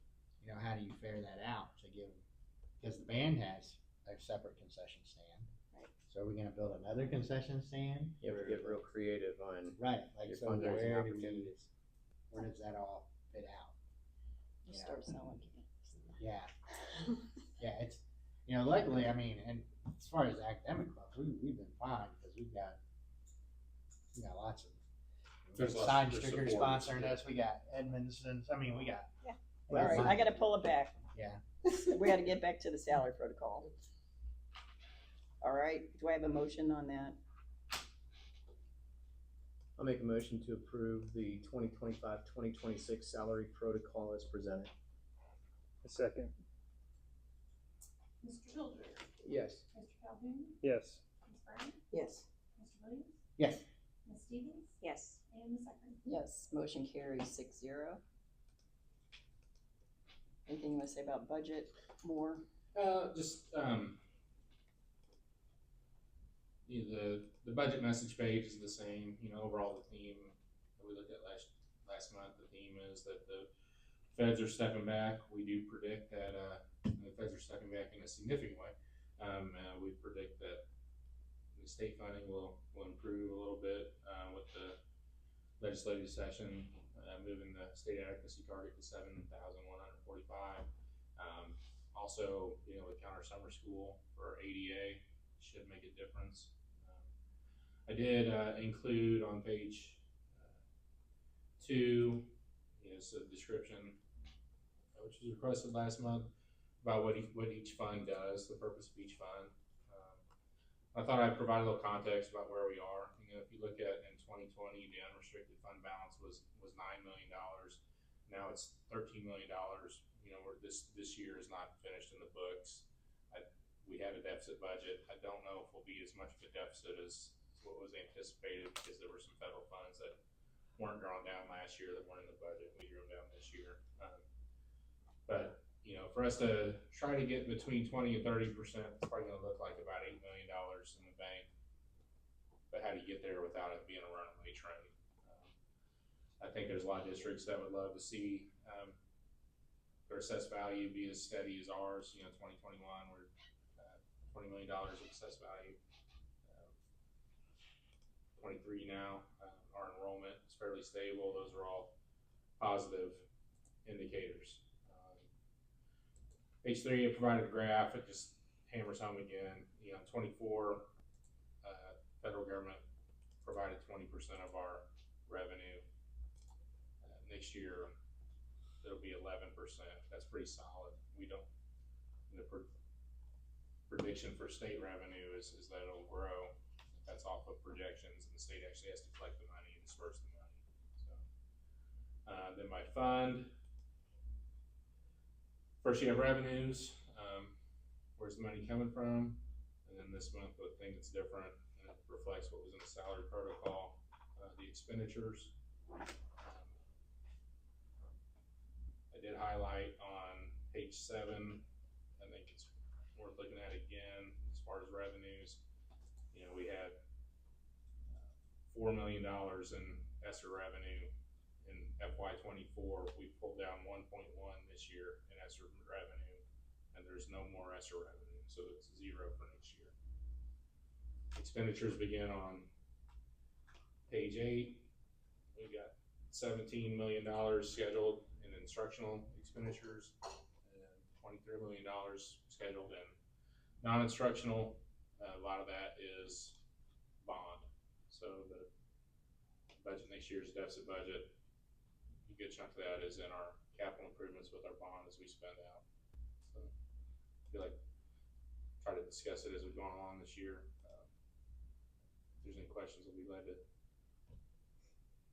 how do you fare that out to give, because the band has a separate concession stand. Right. So are we gonna build another concession stand? You have to get real creative on Right, like, your so fundraising where do we, opportunities. where does that all fit out? You Yeah. start selling cans. Yeah, yeah, it's, luckily, I mean, and as far as academic clubs, we've been fine, because we got lots of. There's lots Sign of stickers supporters, sponsoring yeah. us, we got Edmondson's, I mean, we got. Yeah. we All got right, fun. I gotta pull it back. Yeah. We gotta get back to the salary protocol. All right, do I have a motion on that? I'll make a motion to approve the 2025-2026 salary protocol as presented. A second. Mr. Childers, Yes. Mr. Calhoun, Yes. Ms. Bryant, Yes. Mr. Williams, Yes, Ms. Stevens, Yes. and Ms. Eckert. Yes, motion carries 6-0. Anything you wanna say about budget more? The budget message page is the same, overall the theme that we looked at last month, the theme is that the feds are stepping back. We do predict that, the feds are stepping back in a significant way. We predict that the state funding will improve a little bit, with the legislative session, moving the state adequacy target to 7,145. Also, being able to count our summer school for ADA should make a difference. I did include on page 2, is a description, which was requested last month, about what each fund does, the purpose of each fund. I thought I'd provide a little context about where we are. If you look at in 2020, the unrestricted fund balance was $9 million. Now it's $13 million. This year is not finished in the books. We had a deficit budget. I don't know if we'll be as much of a deficit as what was anticipated, because there were some federal funds that weren't drawn down last year that weren't in the budget. We drew them down this year. But for us to try to get between 20 and 30%, it's probably going to look like about $8 million in the bank. But how do you get there without it being a runaway train? I think there's a lot of districts that would love to see their assessed value be as steady as ours. 2021, we're $20 million of assessed value. 23 now. Our enrollment is fairly stable. Those are all positive indicators. Page 3, I provided a graph. It just hammers home again. 24, federal government provided 20% of our revenue. Next year, it'll be 11%. That's pretty solid. We don't, the prediction for state revenue is that it'll grow. That's off of projections, and the state actually has to collect the money and disperse the money. So, then my fund. First you have revenues. Where's the money coming from? And then this month, the thing that's different, and it reflects what was in the salary protocol, the expenditures. I did highlight on page 7, I think it's worth looking at again as far as revenues. We had $4 million in ESSER revenue in FY24. We pulled down 1.1 this year in ESSER revenue, and there's no more ESSER revenue, so it's 0 for next year. Expenditures begin on page 8. We've got $17 million scheduled in instructional expenditures, and $23 million scheduled in non-instructional. A lot of that is bond. So the budget next year's deficit budget, a good chunk of that is in our capital improvements with our bond as we spend out. So I feel like try to discuss it as we've gone along this year. If there's any questions, I'll be glad to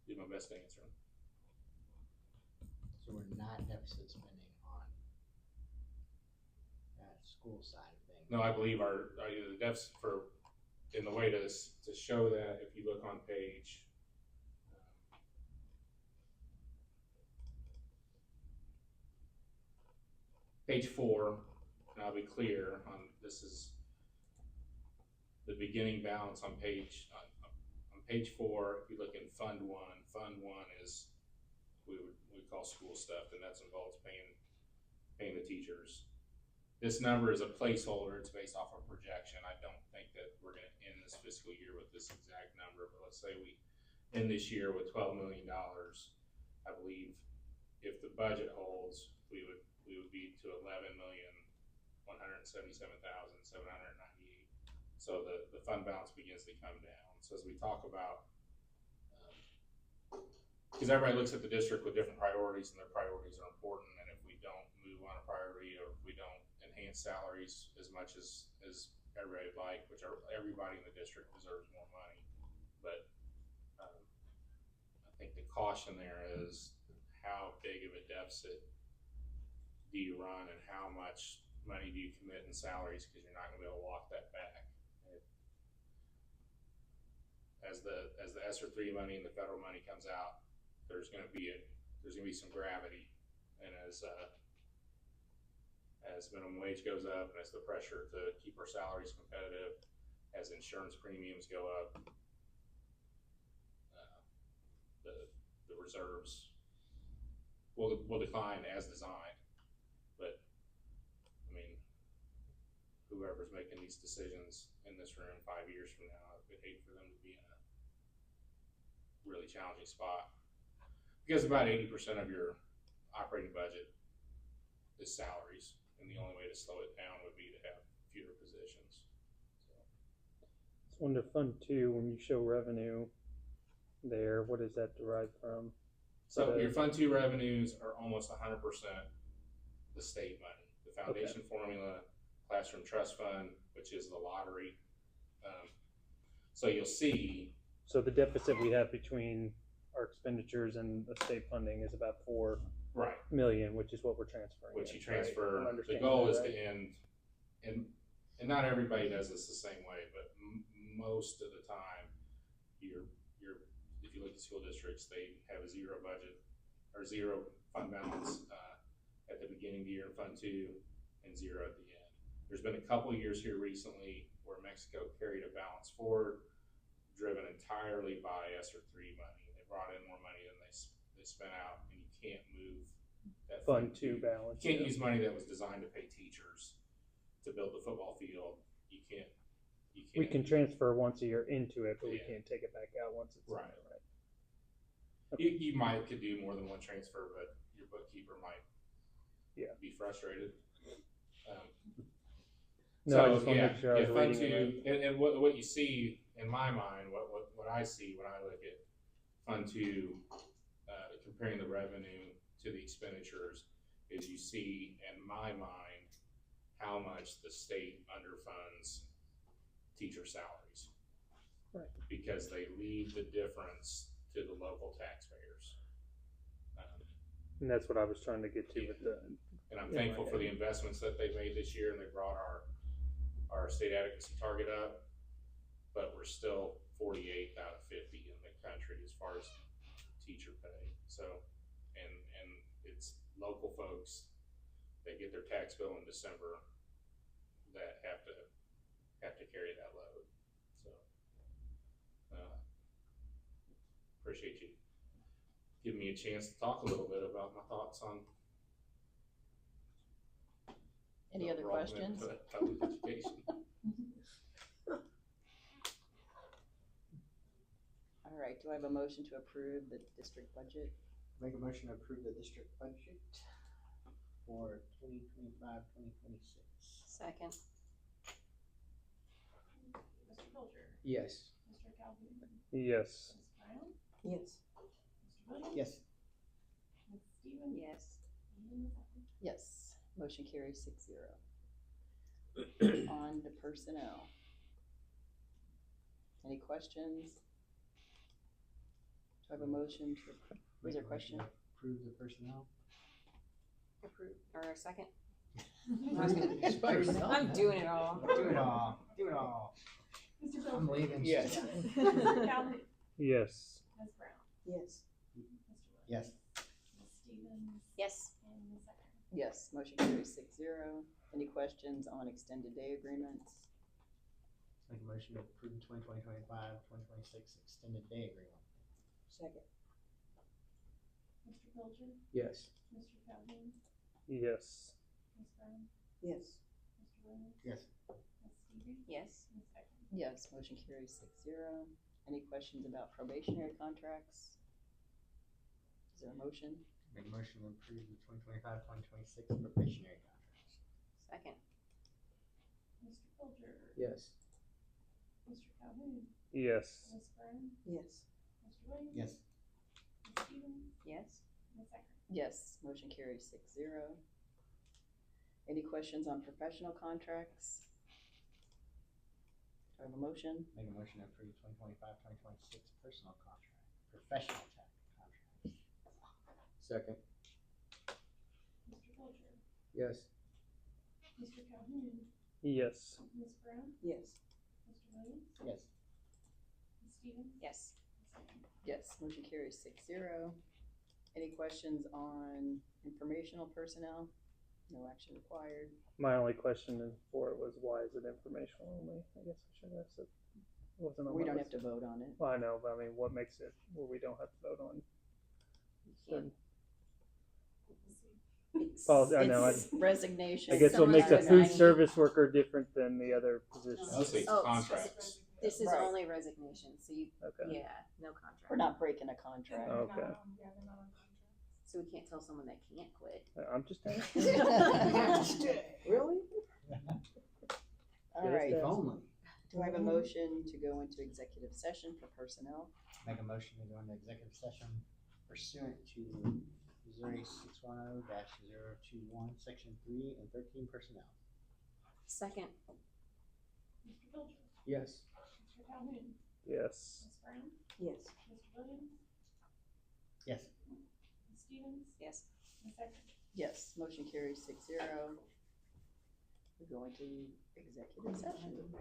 do my best to answer them. So we're not deficit spending on school side of things. No, I believe the deficit for, in the way to show that, if you look on page page 4, and I'll be clear on this is the beginning balance on page 4. If you look in Fund 1, Fund 1 is we call school stuff, and that involves paying the teachers. This number is a placeholder. It's based off of projection. I don't think that we're going to end this fiscal year with this exact number, but let's say we end this year with $12 million. I believe if the budget holds, we would be to $11,177,798. So the fund balance begins to come down. So as we talk about, because everybody looks at the district with different priorities, and their priorities are important, and if we don't move on a priority, or if we don't enhance salaries as much as everybody would like, which everybody in the district deserves more money, but I think the caution there is how big of a deficit do you run, and how much money do you commit in salaries, because you're not going to be able to walk that back. As the ESSER 3 money and the federal money comes out, there's going to be some gravity, and as minimum wage goes up, and as the pressure to keep our salaries competitive, as insurance premiums go up, the reserves will decline as designed. But I mean, whoever's making these decisions in this room 5 years from now, I would hate for them to be in a really challenging spot, because about 80% of your operating budget is salaries, and the only way to slow it down would be to have fewer positions. So under Fund 2, when you show revenue there, what is that derived from? So your Fund 2 revenues are almost 100% the state money. The foundation formula, classroom trust fund, which is the lottery. So you'll see. So the deficit we have between our expenditures and the state funding is about $4 million, which is what we're transferring. Which you transfer. Right? The goal is to end, and not everybody does this the same way, but most of the time, if you look at school districts, they have a zero budget or zero fund balance at the beginning of the year in Fund 2, and 0 at the end. There's been a couple of years here recently where Mexico carried a balance forward, driven entirely by ESSER 3 money. They brought in more money than they spent out, and you can't move that Fund 2 balance. You can't use money that was designed to pay teachers to build the football field. You you can't. We can transfer once a year into it, but we Yeah. can't take it back out once it's in Right. there, right? You could do more than one transfer, but your bookkeeper might Yeah. be frustrated. No, I just wanna make sure I was Fund reading it Two, and what you see in my mind, what I see when I look at Fund Two, comparing the revenue to the expenditures, is you see in my mind how much the state underfunds teacher salaries. Right. Because they leave the difference to the local taxpayers. And that's what I was trying to get to with the, And I'm Yeah, thankful right. for the investments that they made this year, and they brought our state adequacy target up, but we're still 48th out of 50 in the country as far as teacher pay. So, and it's local folks that get their tax bill in December that have to carry that load. So, appreciate you giving me a chance to talk a little bit about my thoughts on Any other enrollment questions? to public education. All right, do I have a motion to approve the district budget? Make a motion to approve the district budget for 2025-2026. Second. Mr. Coulter, Yes. Mr. Calhoun, yes. Ms. Brown, Yes. Mr. Williams. Yes. Ms. Stevens. Yes. And Ms. Eckert. Yes, motion carries 6-0. On to personnel. Any questions? Do I have a motion to, was there a Make question? motion to Approve the personnel. Approve, or a second? Approve I'm doing it all. Do it all. Do it all. Mr. I'm Coulter. leaving. Yes. Mr. Calhoun, Yes. Ms. Brown, Yes. Mr. Williams. Yes. Ms. Stevens. Yes. And Ms. Eckert. Yes, motion carries 6-0. Any questions on extended day agreements? Make a motion to approve 2025-2026 extended day agreement. Second. Mr. Coulter, Yes. Mr. Calhoun, Yes. Ms. Brown, Yes. Mr. Williams. Yes. Ms. Stevens. Yes. Ms. Eckert. Yes, motion carries 6-0. Any questions about probationary contracts? Is there a motion? Make a motion to approve the 2025-2026 probationary contracts. Second. Mr. Coulter, Yes. Mr. Calhoun, Yes. Ms. Brown, Yes. Mr. Williams. Yes. Ms. Stevens. Yes. Ms. Eckert. Yes, motion carries 6-0. Any questions on professional contracts? Do I have a motion? Make a motion to approve 2025-2026 personal contract, professional contract. Second. Mr. Coulter, Yes. Mr. Calhoun, Yes. Ms. Brown, Yes. Mr. Williams. Yes. Ms. Stevens. Yes. Ms. Eckert. Yes, motion carries 6-0. Any questions on informational personnel? No action required. My only question for it was why is it informational only? I guess I should have asked it. It wasn't on We my don't have list. to vote on it. Well, I know, but I mean, what makes it where we don't have to vote on certain? Well, I know, It's resignation. I guess what Someone's makes a food resigning. service worker different than the other positions? Mostly it's Oh, contracts. This is Right. only resignation, so you, Okay. yeah, no contract. We're not breaking a contract. Oh. Okay. Yeah, they're not on contract. So we can't tell someone that can't quit. I'm just asking. Really? All Yes, right, If only. do I have a motion to go into executive session for personnel? Make a motion to go into executive session pursuant to Missouri 610-021, section 3 and 13 personnel. Second. Mr. Coulter, Yes. Mr. Calhoun, Yes. Ms. Brown, Yes. Mr. Williams, Yes. Ms. Stevens, Yes. Ms. Eckert. Yes, motion carries 6-0. We're going to executive session.